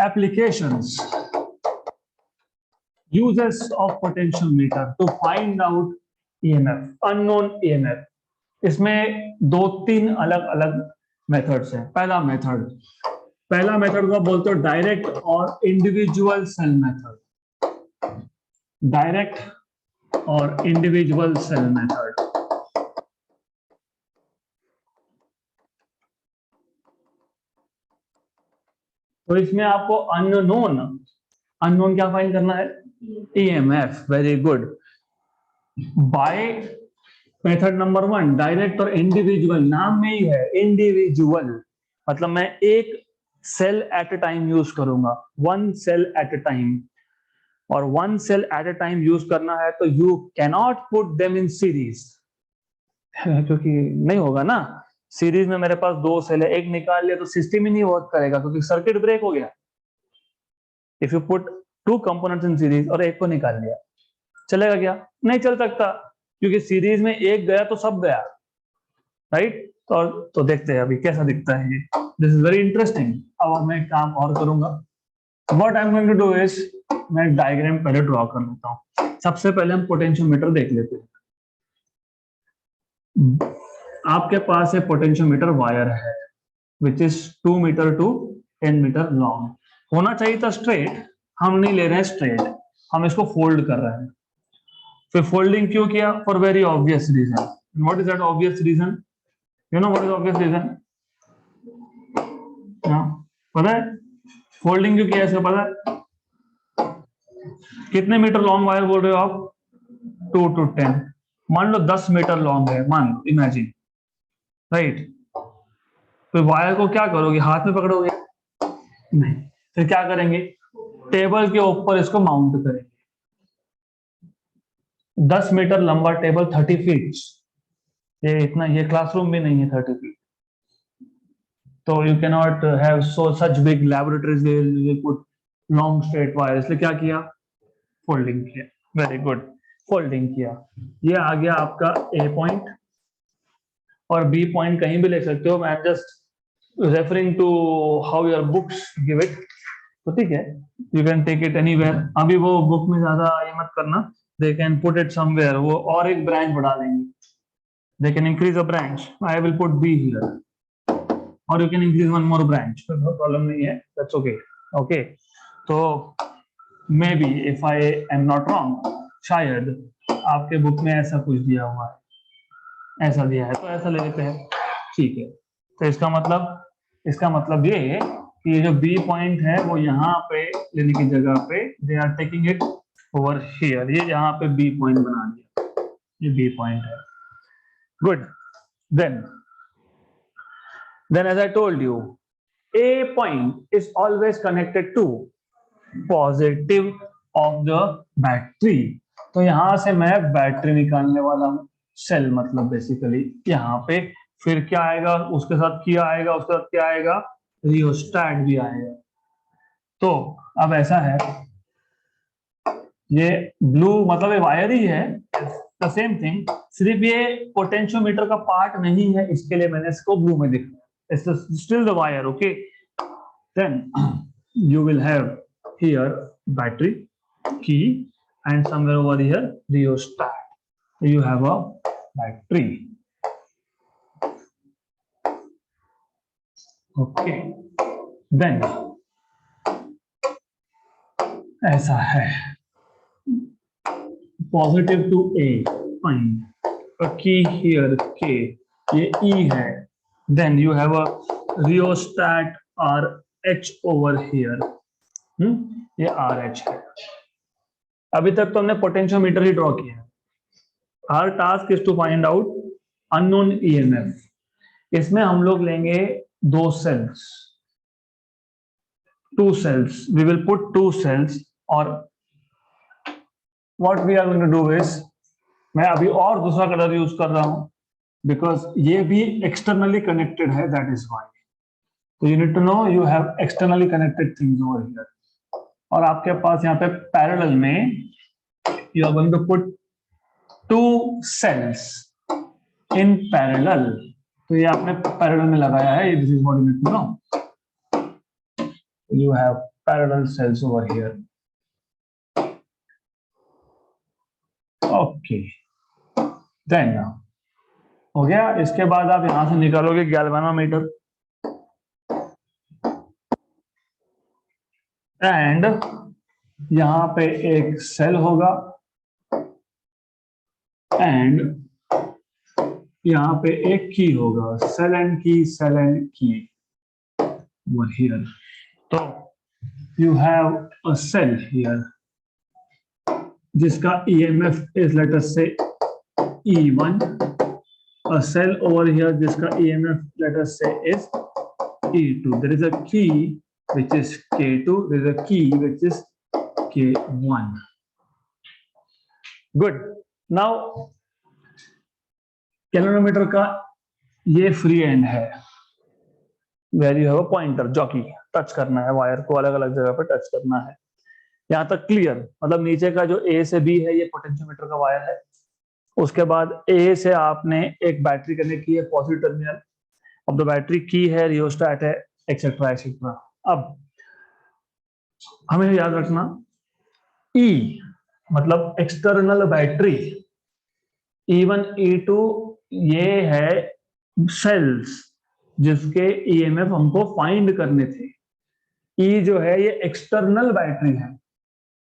Applications, uses of potentiometer to find out EMF, unknown EMF. इसमें 2-3 अलग अलग मेथड्स हैं. पहला मेथड को बोलते हो डायरेक्ट और इंडिविजुअल सेल मेथड. डायरेक्ट और इंडिविजुअल सेल मेथड. तो इसमें आपको अननोन क्या फाइंड करना है? EMF. Very good. By method number 1 direct और इंडिविजुअल, नाम में ही है इंडिविजुअल, मतलब मैं एक cell at a time use करूंगा, 1 सेल एट अ टाइम. और 1 cell at a time use करना है तो you cannot put them in series, क्योंकि नहीं होगा ना. सीरीज में मेरे पास 2 सेल है, एक निकाल लिया तो सिस्टम ही नहीं वर्क करेगा क्योंकि सर्किट ब्रेक हो गया. If you put 2 components in series और एक को निकाल लिया, चलेगा क्या? नहीं चल सकता, क्योंकि सीरीज में एक गया तो सब गया, राइट. तो देखते हैं अभी कैसा दिखता है ये. This is very interesting. अब मैं एक काम और करूंगा. What I am going to do is, मैं डायग्राम पहले ड्रॉ कर लेता हूं. सबसे पहले हम पोटेंशियोमीटर देख लेते हैं. आपके पास एक पोटेंशियोमीटर वायर है which is 2 metre to 10 metre long. होना चाहिए था स्ट्रेट, हम नहीं ले रहे हैं स्ट्रेट, हम इसको फोल्ड कर रहे हैं. फिर फोल्डिंग क्यों किया? For very obvious reason. What is that obvious reason? You know what is obvious reason? पता है फोल्डिंग क्यों किया? इसका पता है? कितने मीटर लॉन्ग वायर बोल रहे हो आप? 2 to 10. मान लो 10 मीटर लॉन्ग है, मान लो, इमेजिन, राइट. तो वायर को क्या करोगे? हाथ में पकड़ोगे? नहीं. फिर क्या करेंगे? टेबल के ऊपर इसको माउंट करेंगे. 10 मीटर लंबा टेबल, 30 फीट. ये क्लासरूम भी नहीं है 30 फीट. तो you can not have such big laboratories will put long straight wire. इसलिए क्या किया? फोल्डिंग किया. Very good. फोल्डिंग किया. ये आ गया आपका ए पॉइंट, और बी पॉइंट कहीं भी ले सकते हो. I am just referring to how your books give it. तो ठीक है, you can take it anywhere. अभी वो बुक में ज्यादा ये मत करना, they can put it somewhere, वो और एक ब्रांच बढ़ा देंगे. they can increase a branch. I will put B here, or you can increase one more branch. No problem नहीं है, that's okay. Okay, तो maybe if I am not wrong, शायद आपके बुक में ऐसा कुछ दिया हुआ है, ऐसा दिया है, तो ऐसा ले लेते हैं, ठीक है। तो इसका मतलब ये कि ये जो B पॉइंट है वो यहाँ पे लेने की जगह पे they are taking it over here, ये यहाँ पे B पॉइंट बना दिया, ये B पॉइंट है। Good. Then as I told you, A point is always connected to positive of the battery. तो यहां से मैं बैटरी निकालने वाला हूं, सेल मतलब बेसिकली यहाँ पे, फिर क्या आएगा उसके साथ, क्या आएगा, रियोस्टेट भी आएगा। तो अब ऐसा है, ये ब्लू मतलब ये वायर ही है, द सेम थिंग, सिर्फ ये पोटेंशियोमीटर का पार्ट नहीं है, इसके लिए मैंने इसको ब्लू में दिखाया। It's still the wire, okay. Then you will have here battery key and somewhere over here rheostat. You have a battery. Okay. Then ऐसा है, positive to A point, a key here K, ये E है, then you have a rheostat RH over here, ये RH है। अभी तक तो हमने पोटेंशियोमीटर ही ड्रॉ किया है। Our task is to find out unknown EMF. इसमें हम लोग लेंगे दो sales, two cells. We will put two cells, और what we are going to do is, मैं अभी और दूसरा कलर यूज कर रहा हूं बिकॉज ये भी एक्सटर्नली कनेक्टेड है, दैट इज वाई। तो you need to know you have externally connected things over here, और आपके पास यहाँ पे पैरेलल में you are going to put two cells in parallel. तो ये आपने पैरेलल में लगाया है, this is what you need to know. You have parallel cells over here. Okay. Then now हो गया। इसके बाद आप यहां से निकालोगे गैल्वेनोमीटर, एंड यहां पे एक सेल होगा, एंड यहां पे एक की होगा, सेल एंड की over here. तो you have a cell here जिसका EMF is let us say E1, a cell over here जिसका EMF let us say is E2. There is a key which is K2, there is a key which is K1. Good. Now galvanometer का ये free end है, where you have a pointer, jockey, touch करना है wire को, अलग अलग जगह पे टच करना है। यहाँ तक क्लियर, मतलब नीचे का जो A से B है ये पोटेंशियोमीटर का वायर है, उसके बाद A से आपने एक बैटरी कनेक्ट की है, पॉजिटिव टर्मिनल अब द बैटरी की है, रियोस्टेट है, एक्सेट्रा एक्सेट्रा। अब हमें याद रखना E मतलब एक्सटर्नल बैटरी, E1 E2 ये है सेल्स जिसके EMF हमको फाइंड करने थे। E जो है ये एक्सटर्नल बैटरी है,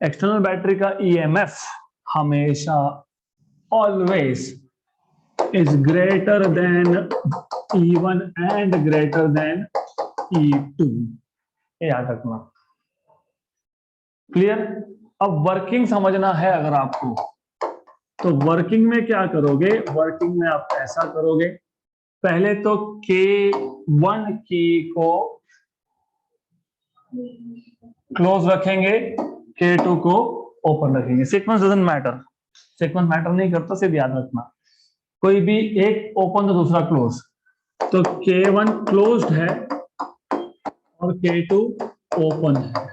एक्सटर्नल बैटरी का EMF हमेशा always is greater then E1 and greater than E2, याद रखना। क्लियर? अब वर्किंग समझना है अगर आपको, तो वर्किंग में क्या करोगे, वर्किंग में आप ऐसा करोगे, पहले तो K1 की को क्लोज रखेंगे, K2 को ओपन रखेंगे। Sequence doesn't matter, sequence matter नहीं करता, सिर्फ याद रखना कोई भी एक ओपन तो दूसरा क्लोज। तो K1 क्लोज्ड है और K2 ओपन है।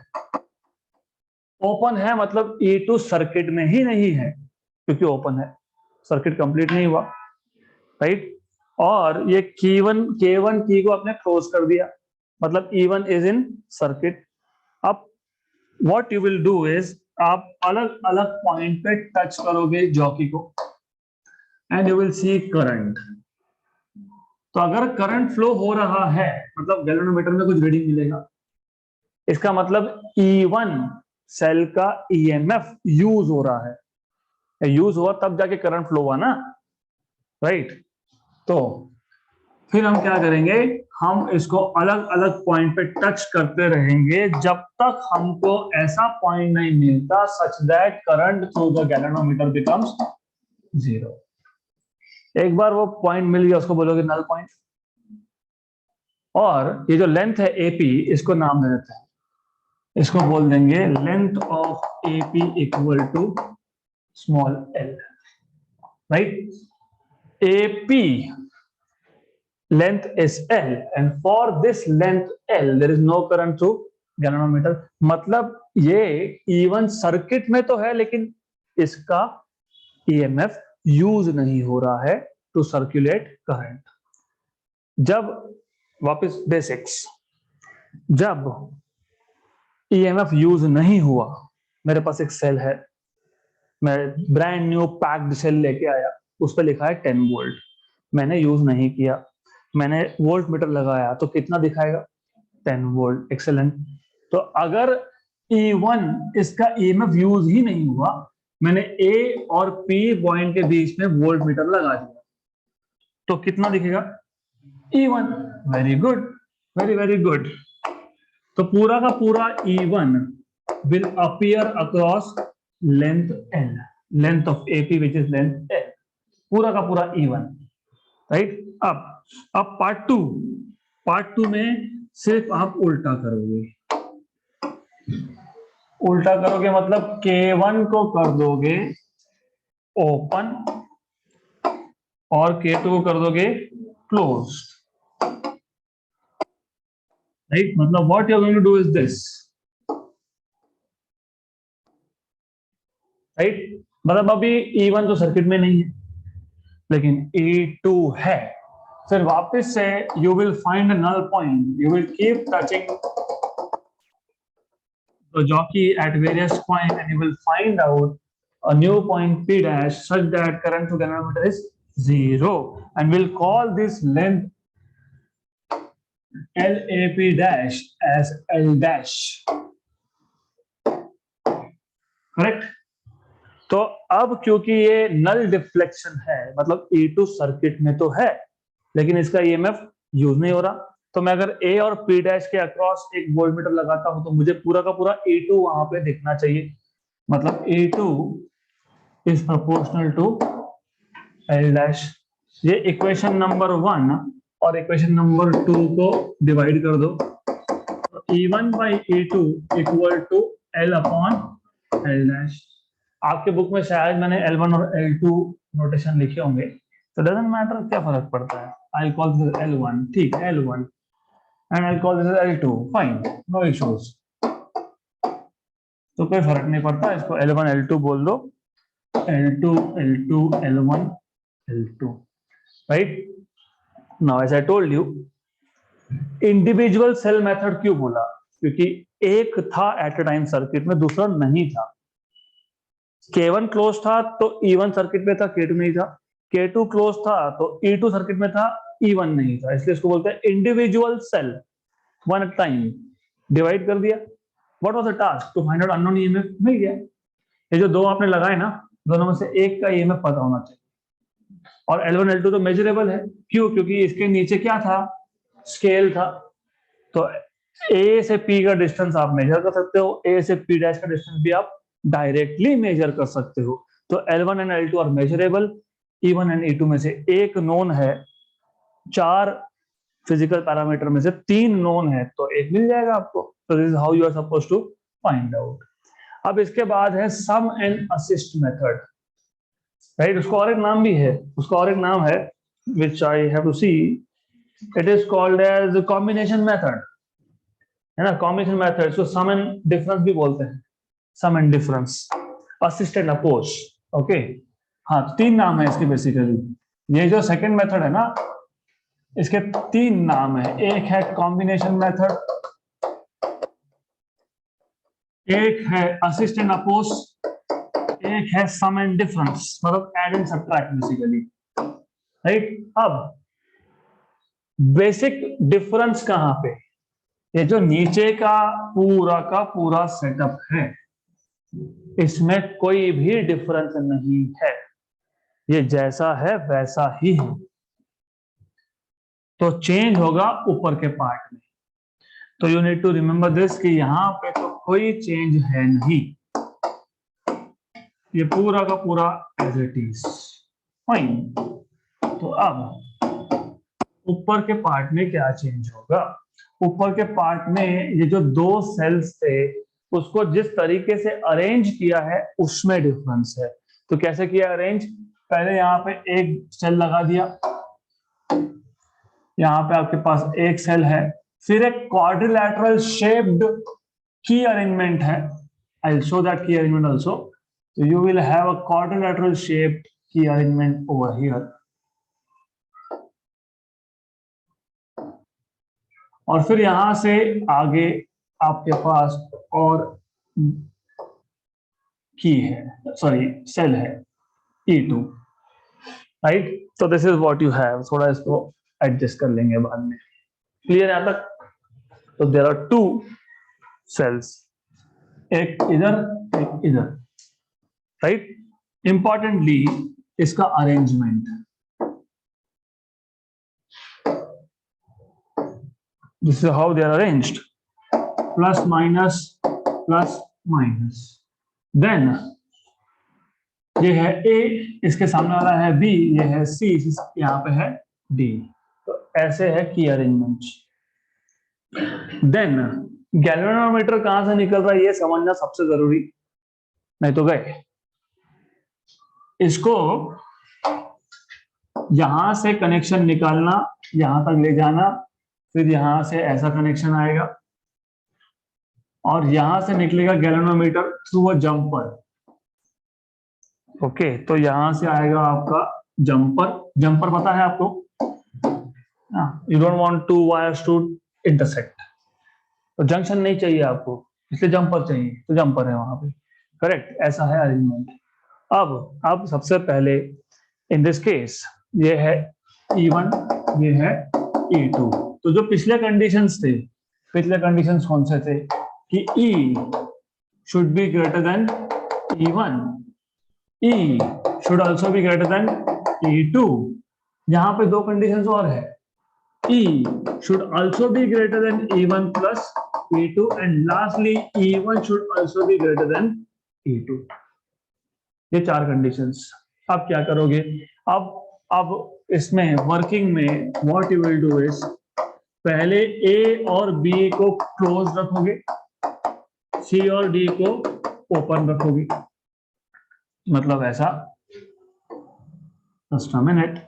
ओपन है मतलब E2 सर्किट में ही नहीं है क्योंकि ओपन है, सर्किट कंप्लीट नहीं हुआ, राइट। और ये K1 की को आपने क्लोज कर दिया, मतलब E1 इज इन सर्किट। अब what you will do is, आप अलग अलग पॉइंट पे टच करोगे जॉकी को, and you will see current. तो अगर करंट फ्लो हो रहा है मतलब गैल्वेनोमीटर में कुछ रीडिंग मिलेगा, इसका मतलब E1 सेल का ईएमएफ यूज हो रहा है, यूज हुआ तब जाके करंट फ्लो हुआ ना, राइट। तो फिर हम क्या करेंगे, हम इसको अलग अलग पॉइंट पे टच करते रहेंगे जब तक हमको ऐसा पॉइंट नहीं मिलता such that current through the galvanometer becomes 0। एक बार वो पॉइंट मिल गया उसको बोलोगे नल पॉइंट। और ये जो लेंथ है एपी, इसको नाम दे देते हैं, इसको बोल देंगे length of AP equal to small L, right. AP length is L and for this length L there is no current through galvanometer। मतलब ये E1 सर्किट में तो है लेकिन इसका EMF यूज नहीं हो रहा है टू सर्कुलेट करंट। जब वापस बेसिक्स, जब EMF यूज नहीं हुआ, मेरे पास एक सेल है, मैं ब्रांड न्यू पैक्ड सेल लेके आया, उस पर लिखा है 10 वोल्ट, मैंने यूज नहीं किया, मैंने वोल्ट मीटर लगाया तो कितना दिखाएगा 10 वोल्ट, एक्सेलेंट। तो अगर E1 इसका EMF यूज ही नहीं हुआ, मैंने A और P पॉइंट के बीच में वोल्ट मीटर लगा दिया, तो कितना दिखेगा E1। Very good, very very good. तो पूरा का पूरा E1 will appear across length L, length of AP which is length L, पूरा का पूरा E1, राइट। अब पार्ट टू में सिर्फ आप उल्टा करोगे, उल्टा करोगे मतलब K1 को कर दोगे ओपन और K2 को कर दोगे क्लोज, राइट। मतलब what you are going to do is this, right. मतलब अभी E1 तो सर्किट में नहीं है लेकिन E2 है, फिर वापस से you will find a null point, you will keep touching the jockey at various points and you will find out a new point P dash such that current to galvanometer is 0 and we'll call this length LAP dash as L dash, correct। तो अब क्योंकि ये null deflection है मतलब E2 circuit में तो है लेकिन इसका EMF यूज नहीं हो रहा, तो मैं अगर A और P डैश के अक्रॉस एक वोल्टमीटर लगाता हूं तो मुझे पूरा का पूरा E2 वहां पे दिखना चाहिए, मतलब E2 is proportional to L dash. ये इक्वेशन नंबर 1 और इक्वेशन नंबर 2 को डिवाइड कर दो, तो E1 by E2 equal to L upon L dash. आपके बुक में शायद मैंने L1 और L2 नोटेशन लिखे होंगे, तो डजंट मैटर, क्या फर्क पड़ता है। आई कॉल दिस L1, ठीक है L1, and I call this L2, fine, no issues. तो कोई फर्क नहीं पड़ता, इसको L1 L2 बोल दो, L2 L2 L1 L2, right. Now as I told you, individual cell method क्यों बोला, क्योंकि एक था एट अ टाइम सर्किट में, दूसरा नहीं था। K1 क्लोज था तो E1 सर्किट में था, K2 नहीं था। K2 क्लोज था तो E2 सर्किट में था, E1 नहीं था, इसलिए इसको बोलते हैं individual cell, one at time. Divide कर दिया, what was the task, to find out unknown EMF, मिल गया। ये जो दो आपने लगाए ना, दोनों में से एक का EMF पता होना चाहिए, और L1 L2 तो मेजरेबल है, क्यों, क्योंकि इसके नीचे क्या था, स्केल था। तो A से P का डिस्टेंस आप मेजर कर सकते हो, A से P डैश का डिस्टेंस भी आप डायरेक्टली मेजर कर सकते हो। तो L1 and L2 are measurable, E1 and E2 में से एक नोन है, 4 फिजिकल पैरामीटर में से 3 नोन है, तो एक मिल जाएगा आपको। तो this is how you are supposed to find out. अब इसके बाद है sum and assist method, right. उसका और एक नाम भी है, उसका और एक नाम है which I have to see, it is called as combination method, है ना। कॉम्बिनेशन मेथड, इसको सम एंड डिफरेंस भी बोलते हैं, sum and difference, assist and oppose, okay. हाँ, 3 नाम है इसके बेसिकली। ये जो सेकंड मेथड है ना, इसके 3 नाम है, एक है कॉम्बिनेशन मेथड, एक है असिस्ट एंड अपोज, एक है सम एंड डिफरेंस, मतलब add and subtract basically. Right. अब बेसिक डिफरेंस कहां पे, ये जो नीचे का पूरा सेटअप है इसमें कोई भी डिफरेंस नहीं है, ये जैसा है वैसा ही है। तो चेंज होगा ऊपर के पार्ट में। तो you need to remember this कि यहां पे तो कोई चेंज है नहीं, ये पूरा का पूरा एज इट इज, फाइन। तो अब ऊपर के पार्ट में क्या चेंज होगा, ऊपर के पार्ट में ये जो दो सेल्स थे उसको जिस तरीके से अरेंज किया है उसमें डिफरेंस है। तो कैसे किया अरेंज, पहले यहाँ पे एक सेल लगा दिया, यहाँ पे आपके पास एक सेल है, फिर एक क्वाड्रिलैटरल शेप्ड की अरेंजमेंट है। आई विल शो दैट की arrangement also. So you will have a quadrilateral shaped key arrangement over here. और फिर यहां से आगे आपके पास और की है, सॉरी सेल है E2, राइट। तो this is what you have, थोड़ा इसको एडजस्ट कर लेंगे बाद में, क्लियर यहां तक। तो देयर आर टू सेल्स, एक इधर एक इधर, राइट। इंपॉर्टेंटली इसका arrangement, this is how they are arranged, plus minus plus minus, then ये है A, इसके सामने वाला है B, ये है C, यहाँ पे है D। तो ऐसे है की अरेंजमेंट। देन गैल्वेनोमीटर कहां से निकल रहा है ये समझना सबसे जरूरी, नहीं तो गए। इसको यहां से कनेक्शन निकालना, यहां तक ले जाना, फिर यहां से ऐसा कनेक्शन आएगा और यहां से निकलेगा galvanometer through a jumper. Okay, तो यहां से आएगा आपका जंपर, जंपर पता है आपको, you don't want two wires to intersect, तो जंक्शन नहीं चाहिए आपको, इसलिए जंपर चाहिए, तो जंपर है वहां पे, करेक्ट। ऐसा है अरेंजमेंट। अब सबसे पहले इन दिस केस ये है E1, ये है E2। तो जो पिछले कंडीशंस थे, पिछले कंडीशंस कौन से थे कि E should be greater than E1, E should also be greater than E2। यहां पे दो कंडीशंस और है, E should also be greater than E1 plus E2 and lastly E1 should also be greater than E2। ये चार conditions. अब क्या करोगे, अब इसमें वर्किंग में what you will do is, पहले A और B को क्लोज रखोगे, C और D को ओपन रखोगे, मतलब ऐसा। Just a minute,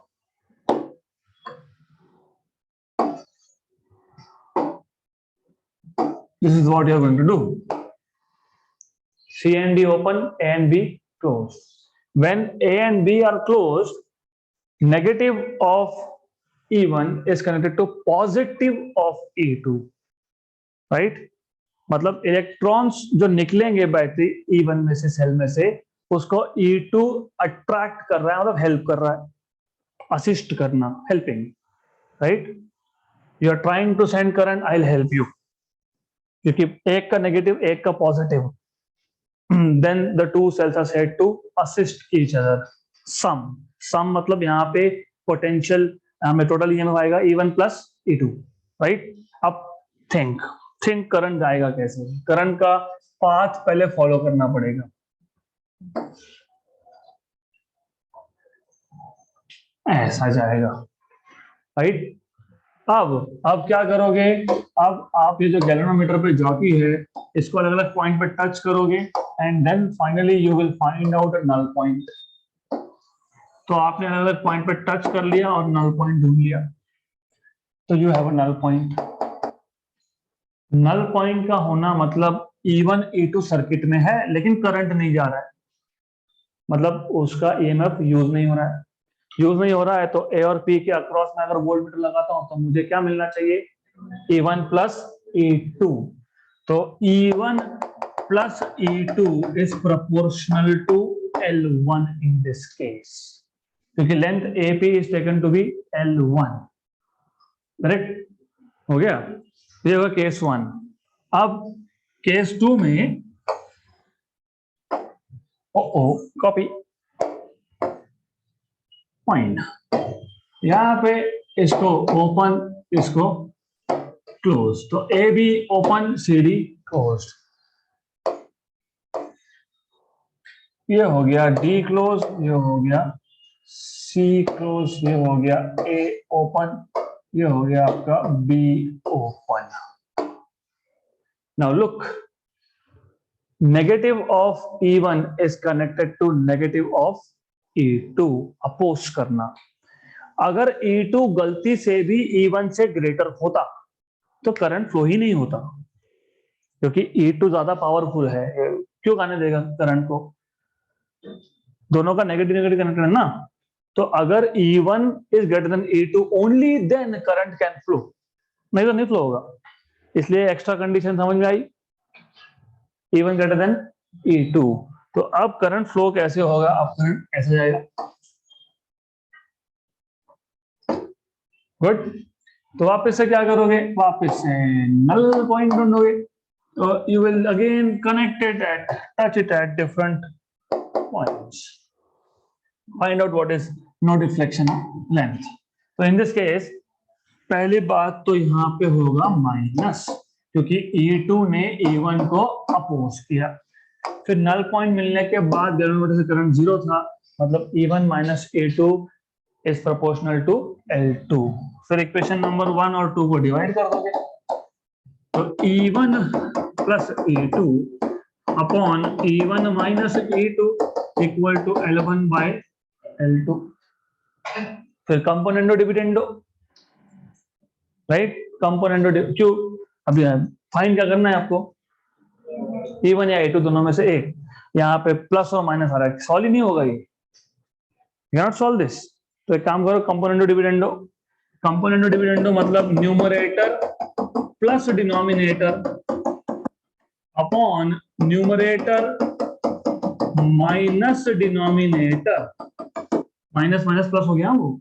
this is what you are going to do. C and D open, A and B closed. When A and B are closed, negative of E1 is connected to positive of E2, right? मतलब electrons जो निकलेंगे battery E1 में से, cell में से, उसको E2 attract कर रहा है, मतलब हेल्प कर रहा है, असिस्ट करना, helping, right. You are trying to send current, I will help you, क्योंकि एक का नेगेटिव एक का positive, then the two cells are said to assist each other। sum मतलब यहाँ पे पोटेंशियल, यहाँ में टोटल EMF आएगा E1 प्लस E2, राइट। अब थिंक करंट जाएगा कैसे, करंट का पाथ पहले फॉलो करना पड़ेगा। ऐसा जाएगा, राइट। अब क्या करोगे, अब आप ये जो गैल्वेनोमीटर पे जॉकी है इसको अलग अलग पॉइंट पे टच करोगे and then finally you will find out a null point. तो आपने अलग अलग पॉइंट पे टच कर लिया और नल पॉइंट ढूंढ लिया, तो you have a null point. Null point का होना मतलब E1 E2 सर्किट में है लेकिन करंट नहीं जा रहा है, मतलब उसका EMF यूज नहीं हो रहा है। यूज नहीं हो रहा है तो A और P के अक्रॉस में अगर वोल्टमीटर लगाता हूं तो मुझे क्या मिलना चाहिए, E1 प्लस E2। तो E1 plus E2 is proportional to L1 in this case, क्योंकि length AP is taken to be L1, correct हो गया। ये होगा केस 1। अब केस 2 में कॉपी पॉइंट, यहां पे इसको ओपन, इसको क्लोज, तो A B open C D close, ये हो गया डी क्लोज, ये हो गया सी क्लोज, ये हो गया ए ओपन, ये हो गया आपका B open. Now look, negative of E1 is connected to negative of E2, oppose करना। अगर E2 गलती से भी E1 से ग्रेटर होता तो करंट फ्लो ही नहीं होता, क्योंकि E2 ज्यादा पावरफुल है, क्यों आने देगा करंट को, दोनों का नेगेटिव नेगेटिव कनेक्टेड है ना। तो अगर E1 is greater than E2 only then current can flow, नहीं तो नहीं फ्लो होगा। इसलिए एक्स्ट्रा कंडीशन समझ में आई, E1 ग्रेटर देन E2। तो अब करंट फ्लो कैसे होगा, अब करंट ऐसे जाएगा, गुड। तो वापस से क्या करोगे, वापस से नल पॉइंट ढूंढोगे, तो you will again connect it at, touch it at different points, find out what is no deflection length. तो इन दिस केस पहली बात तो यहाँ पे होगा माइनस, क्योंकि E2 ने E1 को अपोज किया। फिर नल पॉइंट मिलने के बाद ग्राउंड से करंट जीरो था, मतलब E1 minus E2 is proportional to L2। फिर इक्वेशन नंबर 1 और 2 को डिवाइड कर दोगे, तो E1 plus E2 upon E1 minus E2 equal to L1 by L2। फिर कंपोनेंडो डिविडेंडो, राइट, कंपोनेंडो, क्यों, अभी फाइंड क्या करना है आपको, E1 या E2 दोनों में से एक, यहाँ पे प्लस और माइनस आ रहा है, सॉल्व ही नहीं होगा ये, यू नॉट सॉल्व दिस। तो एक काम करो, कंपोनेंडो डिविडेंडो, कंपोनेंडो डिविडेंडो मतलब numerator plus denominator upon numerator minus denominator, minus minus plus हो गया वो,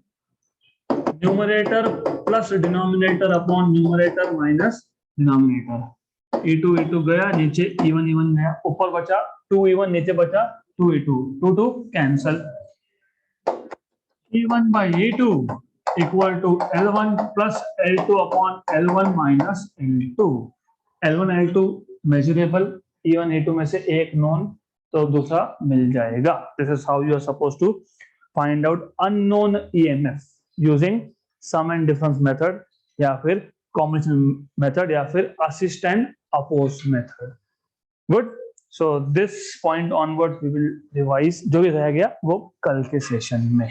numerator plus denominator upon numerator minus denominator. E2 गया नीचे, E1 गया, ऊपर बचा 2E1, नीचे बचा 2E2, 2 cancel, E1 by E2 equal to L1 plus L2 upon L1 minus L2। L1 L2 measurable, E1 E2 में से एक नोन, तो दूसरा मिल जाएगा। This is how you are suppose to find out unknown EMF using sum and difference method, या फिर combination method, या फिर assistant oppose method. Good. So this point onward we will revise, जो भी रह गया वो कल के सेशन में।